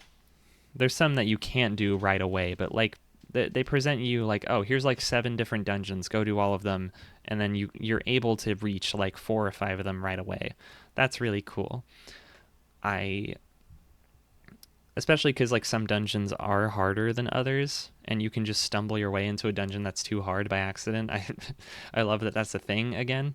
there's some that you can't do right away, but, like, they present you, like, oh, here's, like, 7 different dungeons, go do all of them, and then you're able to reach, like, 4 or 5 of them right away. That's really cool. Especially because, like, some dungeons are harder than others, and you can just stumble your way into a dungeon that's too hard by accident. I love that that's a thing again.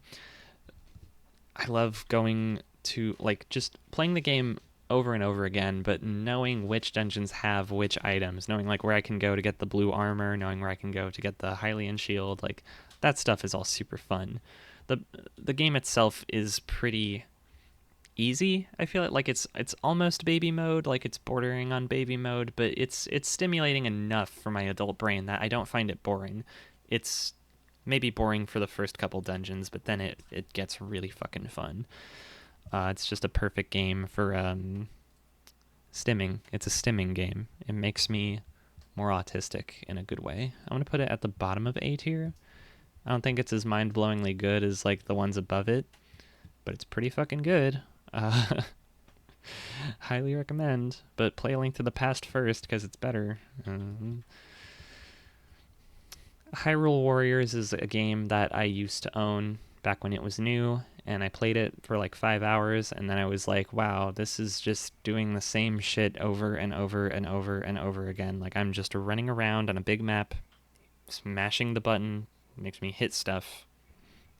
I love going to, like, just playing the game over and over again, but knowing which dungeons have which items, knowing, like, where I can go to get the blue armor, knowing where I can go to get the Hylian shield, like, that stuff is all super fun. The game itself is pretty easy. I feel like it's almost baby mode, like it's bordering on baby mode, but it's stimulating enough for my adult brain that I don't find it boring. It's maybe boring for the first couple dungeons, but then it gets really fucking fun. It's just a perfect game for stimming. It's a stimming game. It makes me more autistic in a good way. I'm gonna put it at the bottom of A tier. I don't think it's as mind-blowingly good as, like, the ones above it, but it's pretty fucking good. Highly recommend, but play A Link to the Past first because it's better. Hyrule Warriors is a game that I used to own back when it was new, and I played it for like 5 hours, and then I was like, wow, this is just doing the same shit over and over and over and over again. Like, I'm just running around on a big map, smashing the button, makes me hit stuff,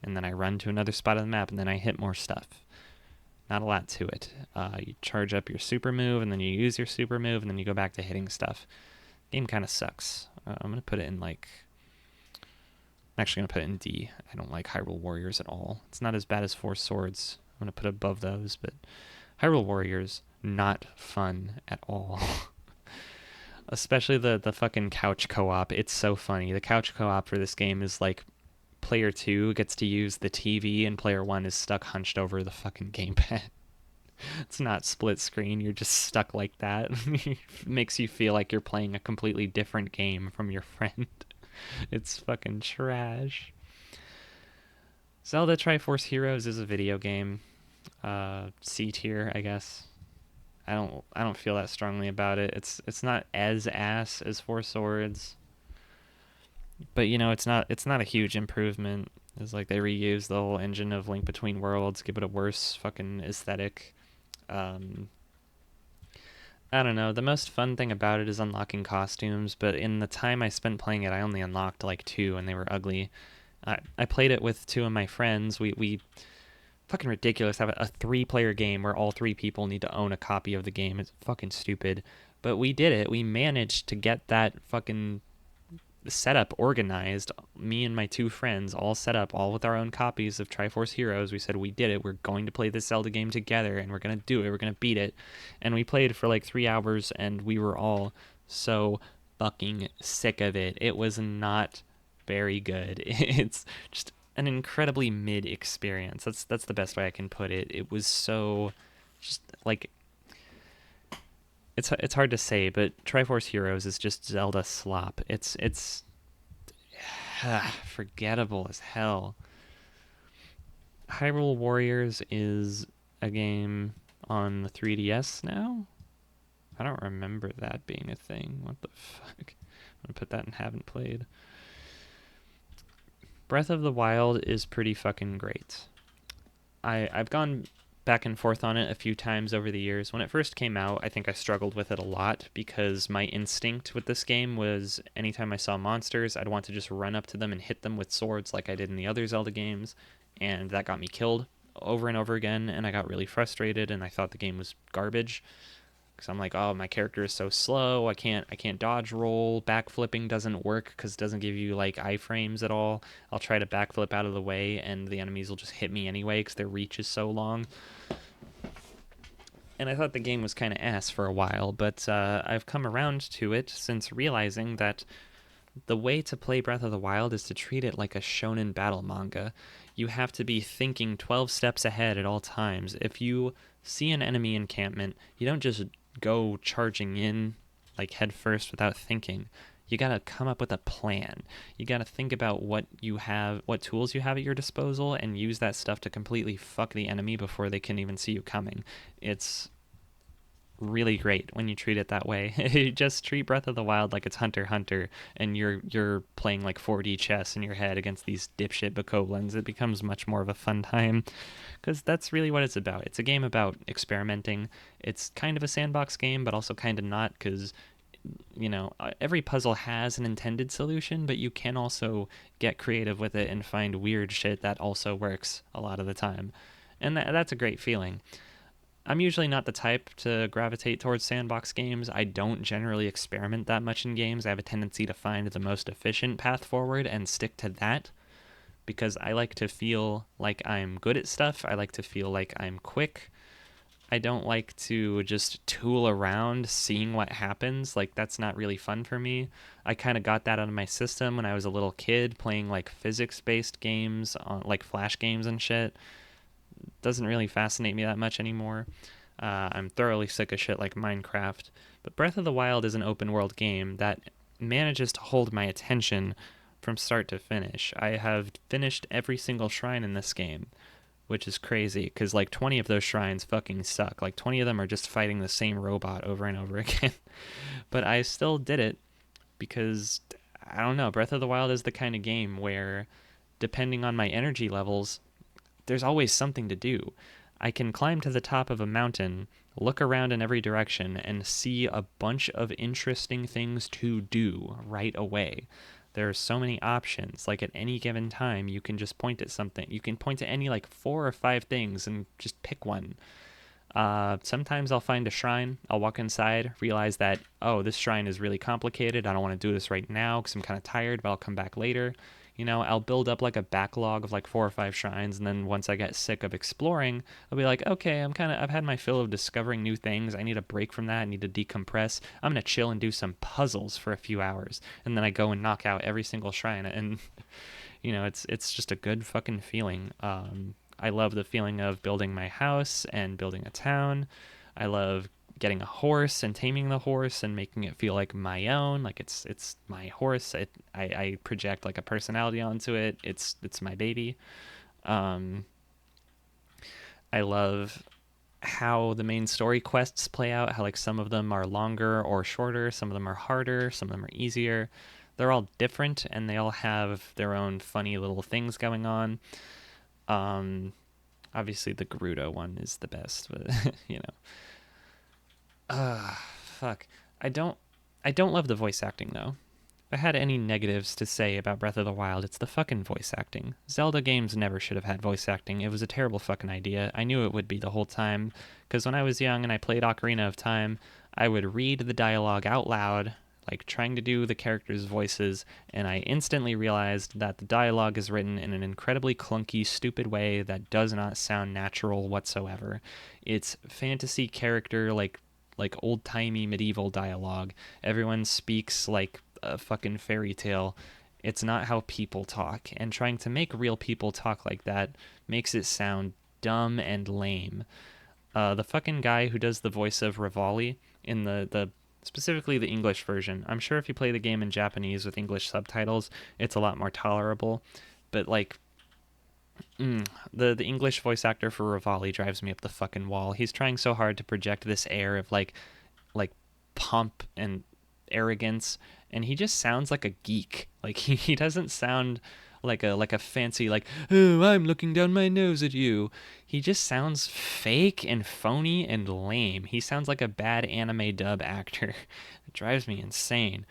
and then I run to another spot on the map, and then I hit more stuff. Not a lot to it. You charge up your super move, and then you use your super move, and then you go back to hitting stuff. Game kind of sucks. I'm going to put it in, like... I'm actually going to put it in D. I don't like Hyrule Warriors at all. It's not as bad as Four Swords. I'm going to put it above those, but Hyrule Warriors, not fun at all. Especially the fucking couch co-op. It's so funny. The couch co-op for this game is like player 2 gets to use the TV and player 1 is stuck hunched over the fucking gamepad. It's not split screen. You're just stuck like that. It makes you feel like you're playing a completely different game from your friend. It's fucking trash. Zelda Triforce Heroes is a video game. C tier, I guess. I don't feel that strongly about it. It's not as ass as Four Swords, but it's not a huge improvement. It's like they reuse the whole engine of Link Between Worlds, give it a worse fucking aesthetic. Um, I don't know. The most fun thing about it is unlocking costumes, but in the time I spent playing it, I only unlocked like two, and they were ugly. I played it with two of my friends. We fucking ridiculous. Have a three-player game where all three people need to own a copy of the game. It's fucking stupid. But we did it. We managed to get that fucking setup organized. Me and my two friends all set up, all with our own copies of Triforce Heroes. We said we did it. We're going to play this Zelda game together, and we're gonna do it. We're gonna beat it. And we played for like 3 hours, and we were all so fucking sick of it. It was not very good. It's just an incredibly mid experience. That's the best way I can put it. It was so just like it's hard to say, but Triforce Heroes is just Zelda slop. It's forgettable as hell. Hyrule Warriors is a game on the 3DS now. I don't remember that being a thing. What the fuck? I'm gonna put that in haven't played. Breath of the Wild is pretty fucking great. I've gone back and forth on it a few times over the years. When it first came out, I think I struggled with it a lot because my instinct with this game was anytime I saw monsters, I'd want to just run up to them and hit them with swords like I did in the other Zelda games, and that got me killed over and over again, and I got really frustrated, and I thought the game was garbage. Because I'm like, oh, my character is so slow. I can't dodge roll. Backflipping doesn't work because it doesn't give you like iframes at all. I'll try to backflip out of the way, and the enemies will just hit me anyway because their reach is so long. And I thought the game was kind of ass for a while, but I've come around to it since realizing that the way to play Breath of the Wild is to treat it like a shonen battle manga. You have to be thinking 12 steps ahead at all times. If you see an enemy encampment, you don't just go charging in like head first without thinking. You got to come up with a plan. You got to think about what you have, what tools you have at your disposal, and use that stuff to completely fuck the enemy before they can even see you coming. It's really great when you treat it that way. You just treat Breath of the Wild like it's Hunter x Hunter, and you're playing like 4D chess in your head against these dipshit Bokoblins. It becomes much more of a fun time because that's really what it's about. It's a game about experimenting. It's kind of a sandbox game, but also kind of not because every puzzle has an intended solution, but you can also get creative with it and find weird shit that also works a lot of the time. And that's a great feeling. I'm usually not the type to gravitate towards sandbox games. I don't generally experiment that much in games. I have a tendency to find the most efficient path forward and stick to that because I like to feel like I'm good at stuff. I like to feel like I'm quick. I don't like to just tool around seeing what happens. Like, that's not really fun for me. I kind of got that out of my system when I was a little kid playing like physics-based games, like Flash games and shit. Doesn't really fascinate me that much anymore. I'm thoroughly sick of shit like Minecraft. But Breath of the Wild is an open world game that manages to hold my attention from start to finish. I have finished every single shrine in this game, which is crazy because like 20 of those shrines fucking suck. Like 20 of them are just fighting the same robot over and over again. But I still did it because, I don't know, Breath of the Wild is the kind of game where, depending on my energy levels, there's always something to do. I can climb to the top of a mountain, look around in every direction, and see a bunch of interesting things to do right away. There are so many options. Like, at any given time, you can just point at something. You can point to any, like, 4 or 5 things and just pick one. Sometimes I'll find a shrine. I'll walk inside, realize that, oh, this shrine is really complicated. I don't want to do this right now because I'm kind of tired, but I'll come back later. I'll build up like a backlog of like 4 or 5 shrines, and then once I get sick of exploring, I'll be like, okay, I've had my fill of discovering new things. I need a break from that. I need to decompress. I'm gonna chill and do some puzzles for a few hours, and then I go and knock out every single shrine, and it's just a good fucking feeling. I love the feeling of building my house and building a town. I love getting a horse and taming the horse and making it feel like my own, like it's my horse. I project like a personality onto it. It's my baby. um I love how the main story quests play out, how like some of them are longer or shorter, some of them are harder, some of them are easier. They're all different and they all have their own funny little things going on. um Obviously the Gerudo one is the best, but you know fuck. I don't I don't love the voice acting though. If I had any negatives to say about Breath of the Wild, it's the fucking voice acting. Zelda games never should have had voice acting. It was a terrible fucking idea. I knew it would be the whole time, because when I was young and I played Ocarina of Time, I would read the dialogue out loud, like trying to do the characters' voices, and I instantly realized that the dialogue is written in an incredibly clunky, stupid way that does not sound natural whatsoever. It's fantasy character, like old-timey medieval dialogue. Everyone speaks like a fucking fairy tale. It's not how people talk, and trying to make real people talk like that makes it sound dumb and lame. The fucking guy who does the voice of Rivali in the specifically the English version. I'm sure if you play the game in Japanese with English subtitles, it's a lot more tolerable. But like, the English voice actor for Rivali drives me up the fucking wall. He's trying so hard to project this air of like pomp and arrogance, and he just sounds like a geek. Like he doesn't sound like a fancy, like, oh, I'm looking down my nose at you. He just sounds fake and phony and lame. He sounds like a bad anime dub actor. It drives me insane.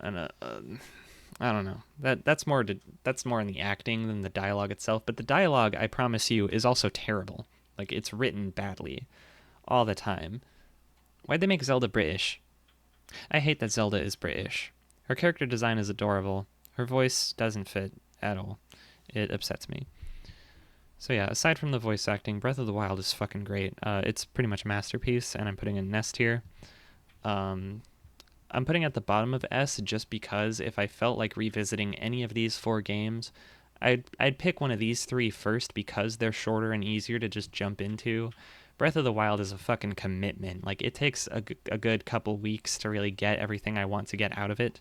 And I don't know. That's more in the acting than the dialogue itself. But the dialogue, I promise you, is also terrible. Like, it's written badly all the time. Why'd they make Zelda British? I hate that Zelda is British. Her character design is adorable. Her voice doesn't fit at all. It upsets me. So yeah, aside from the voice acting, Breath of the Wild is fucking great. It's pretty much a masterpiece, and I'm putting a Nest here. Um, I'm putting at the bottom of S just because if I felt like revisiting any of these 4 games, I'd pick one of these 3 first because they're shorter and easier to just jump into. Breath of the Wild is a fucking commitment. Like, it takes a good couple weeks to really get everything I want to get out of it.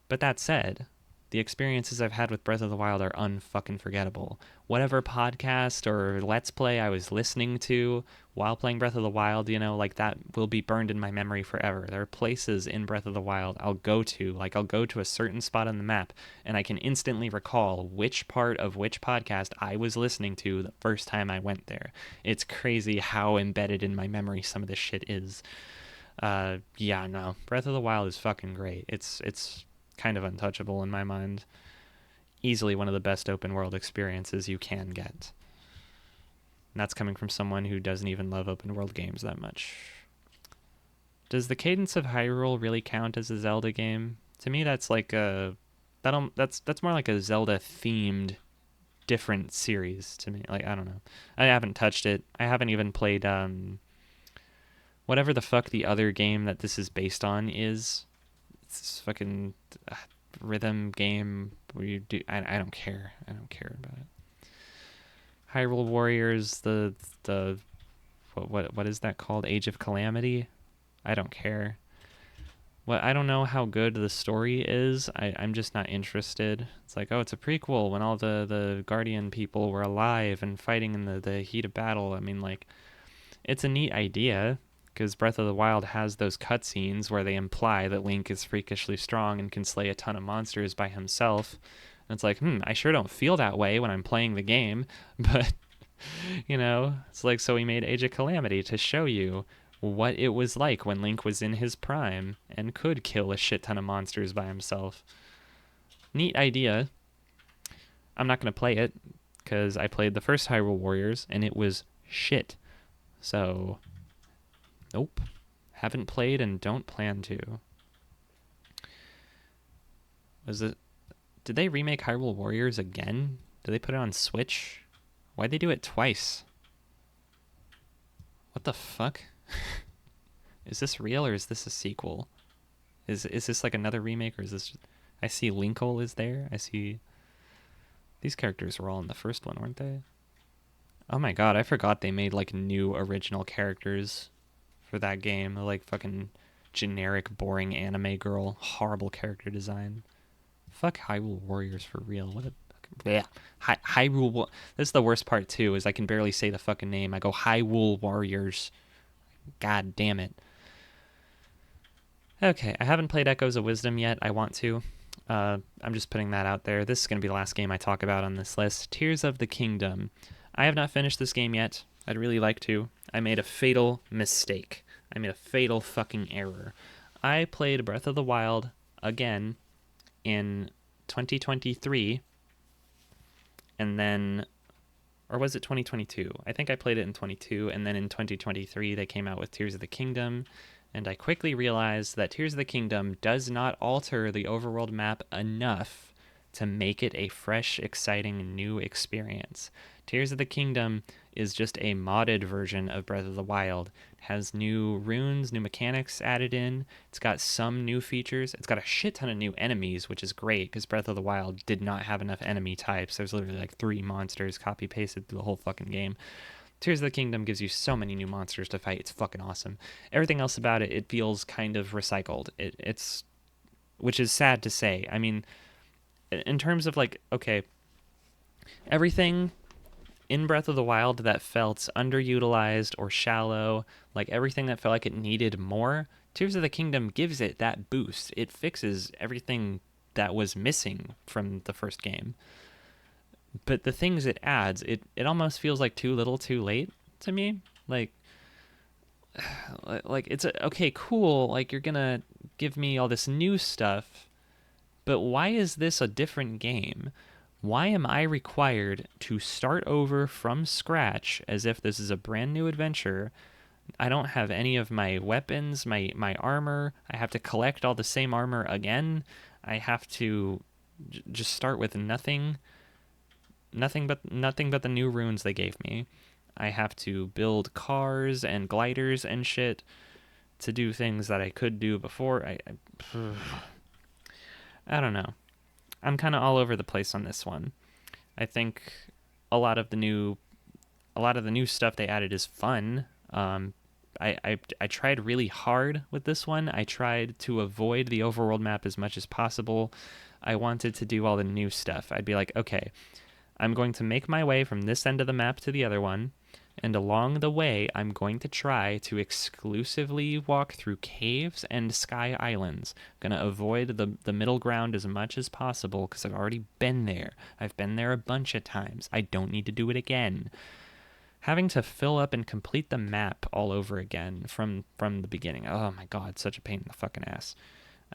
But that said, the experiences I've had with Breath of the Wild are unfucking forgettable. Whatever podcast or Let's Play I was listening to while playing Breath of the Wild, like that will be burned in my memory forever. There are places in Breath of the Wild I'll go to, like I'll go to a certain spot on the map, and I can instantly recall which part of which podcast I was listening to the first time I went there. It's crazy how embedded in my memory some of this shit is. Yeah, no, Breath of the Wild is fucking great. It's kind of untouchable in my mind. Easily one of the best open world experiences you can get. And that's coming from someone who doesn't even love open world games that much. Does the Cadence of Hyrule really count as a Zelda game? To me, that's like that's more like a Zelda themed different series to me. Like, I don't know. I haven't touched it. I haven't even played whatever the fuck the other game that this is based on is. It's fucking rhythm game where you do. I don't care. I don't care about it. Hyrule Warriors, the what is that called? Age of Calamity. I don't care. I don't know how good the story is. I'm just not interested. It's like, oh, it's a prequel when all the Guardian people were alive and fighting in the heat of battle. I mean, like, it's a neat idea, because Breath of the Wild has those cutscenes where they imply that Link is freakishly strong and can slay a ton of monsters by himself. And it's like, I sure don't feel that way when I'm playing the game, but, it's like, so we made Age of Calamity to show you what it was like when Link was in his prime and could kill a shit ton of monsters by himself. Neat idea. I'm not going to play it, because I played the first Hyrule Warriors, and it was shit. So, nope. Haven't played and don't plan to. Was it Did they remake Hyrule Warriors again? Did they put it on Switch? Why'd they do it twice? What the fuck? Is this real or is this a sequel? Is this like another remake or is this... I see Linkle is there. I see... These characters were all in the first one, weren't they? Oh my god, I forgot they made like new original characters for that game. Like fucking generic, boring anime girl. Horrible character design. Fuck Hyrule Warriors for real. What a... Yeah. Hyrule... This is the worst part too, is I can barely say the fucking name. I go Hyrule Warriors. God damn it. Okay, I haven't played Echoes of Wisdom yet. I want to. I'm just putting that out there. This is going to be the last game I talk about on this list. Tears of the Kingdom. I have not finished this game yet. I'd really like to. I made a fatal mistake. I made a fatal fucking error. I played Breath of the Wild again in 2023, and then... Or was it 2022? I think I played it in 22, and then in 2023 they came out with Tears of the Kingdom, and I quickly realized that Tears of the Kingdom does not alter the overworld map enough to make it a fresh, exciting, new experience. Tears of the Kingdom is just a modded version of Breath of the Wild. It has new runes, new mechanics added in. It's got some new features. It's got a shit ton of new enemies, which is great because Breath of the Wild did not have enough enemy types. There's literally like 3 monsters copy-pasted through the whole fucking game. Tears of the Kingdom gives you so many new monsters to fight. It's fucking awesome. Everything else about it feels kind of recycled. It's, which is sad to say. I mean, in terms of like, okay, everything in Breath of the Wild that felt underutilized or shallow, like everything that felt like it needed more, Tears of the Kingdom gives it that boost. It fixes everything that was missing from the first game. But the things it adds, it almost feels like too little too late to me. Like it's okay, cool, like you're gonna give me all this new stuff, but why is this a different game? Why am I required to start over from scratch as if this is a brand new adventure? I don't have any of my weapons, my armor. I have to collect all the same armor again. I have to just start with nothing but the new runes they gave me. I have to build cars and gliders and shit to do things that I could do before. I don't know. I'm kind of all over the place on this one. I think a lot of the new stuff they added is fun. I tried really hard with this one. I tried to avoid the overworld map as much as possible. I wanted to do all the new stuff. I'd be like, okay, I'm going to make my way from this end of the map to the other one, and along the way, I'm going to try to exclusively walk through caves and sky islands. I'm going to avoid the middle ground as much as possible because I've already been there. I've been there a bunch of times. I don't need to do it again. Having to fill up and complete the map all over again from the beginning. Oh my god, such a pain in the fucking ass.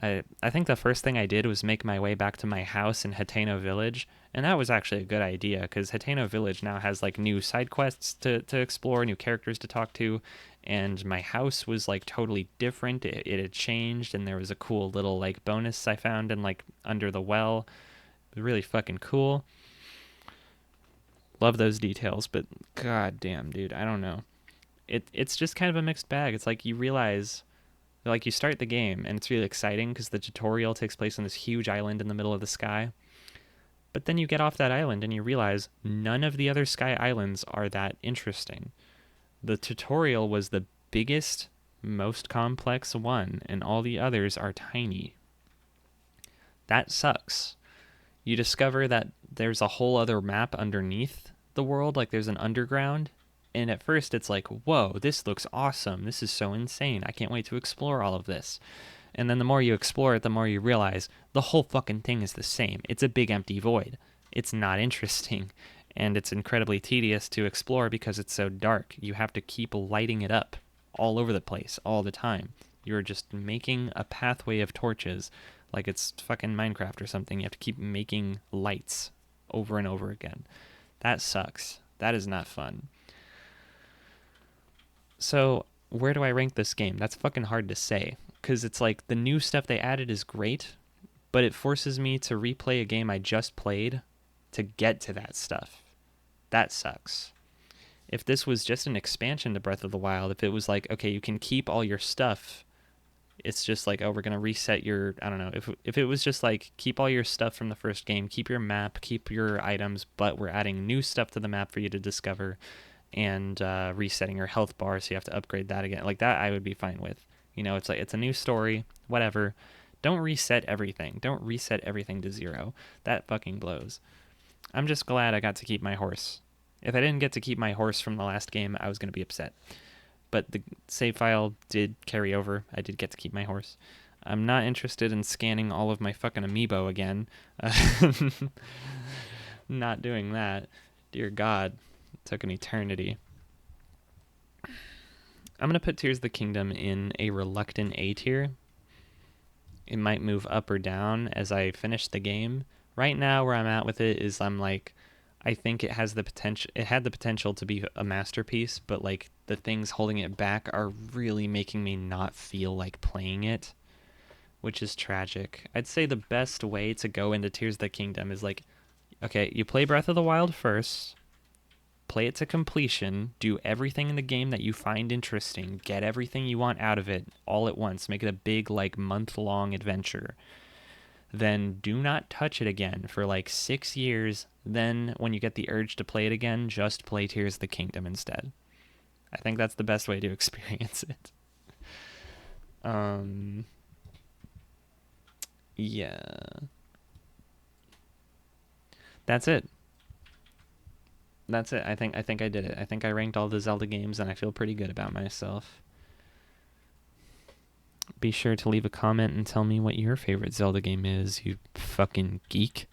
I think the first thing I did was make my way back to my house in Hateno Village, and that was actually a good idea, because Hateno Village now has, like, new side quests to explore, new characters to talk to, and my house was, like, totally different. It had changed, and there was a cool little, like, bonus I found in, like, under the well. It was really fucking cool. Love those details, but god damn, dude, I don't know. It's just kind of a mixed bag. It's like you realize... Like, you start the game, and it's really exciting because the tutorial takes place on this huge island in the middle of the sky. But then you get off that island, and you realize none of the other sky islands are that interesting. The tutorial was the biggest, most complex one, and all the others are tiny. That sucks. You discover that there's a whole other map underneath the world, like there's an underground. And at first it's like, whoa, this looks awesome. This is so insane. I can't wait to explore all of this. And then the more you explore it, the more you realize the whole fucking thing is the same. It's a big empty void. It's not interesting. And it's incredibly tedious to explore because it's so dark. You have to keep lighting it up all over the place, all the time. You're just making a pathway of torches like it's fucking Minecraft or something. You have to keep making lights over and over again. That sucks. That is not fun. So, where do I rank this game? That's fucking hard to say, because it's like the new stuff they added is great, but it forces me to replay a game I just played to get to that stuff. That sucks. If this was just an expansion to Breath of the Wild, if it was like, okay, you can keep all your stuff, it's just like, oh, we're going to reset your, I don't know, if it was just like, keep all your stuff from the first game, keep your map, keep your items, but we're adding new stuff to the map for you to discover, and resetting your health bar so you have to upgrade that again, like that I would be fine with. You know, it's like, it's a new story, whatever. Don't reset everything. Don't reset everything to 0. That fucking blows. I'm just glad I got to keep my horse. If I didn't get to keep my horse from the last game, I was going to be upset. But the save file did carry over. I did get to keep my horse. I'm not interested in scanning all of my fucking amiibo again. Not doing that. Dear God. It took an eternity. I'm going to put Tears of the Kingdom in a reluctant A tier. It might move up or down as I finish the game. Right now, where I'm at with it is I'm like, I think it has the potential. It had the potential to be a masterpiece, but like the things holding it back are really making me not feel like playing it, which is tragic. I'd say the best way to go into Tears of the Kingdom is like, okay, you play Breath of the Wild first, play it to completion, do everything in the game that you find interesting, get everything you want out of it all at once, make it a big like month-long adventure. Then do not touch it again for like 6 years. Then when you get the urge to play it again, just play Tears of the Kingdom instead. I think that's the best way to experience it. Yeah. That's it. That's it. I think I did it. I think I ranked all the Zelda games and I feel pretty good about myself. Be sure to leave a comment and tell me what your favorite Zelda game is, you fucking geek.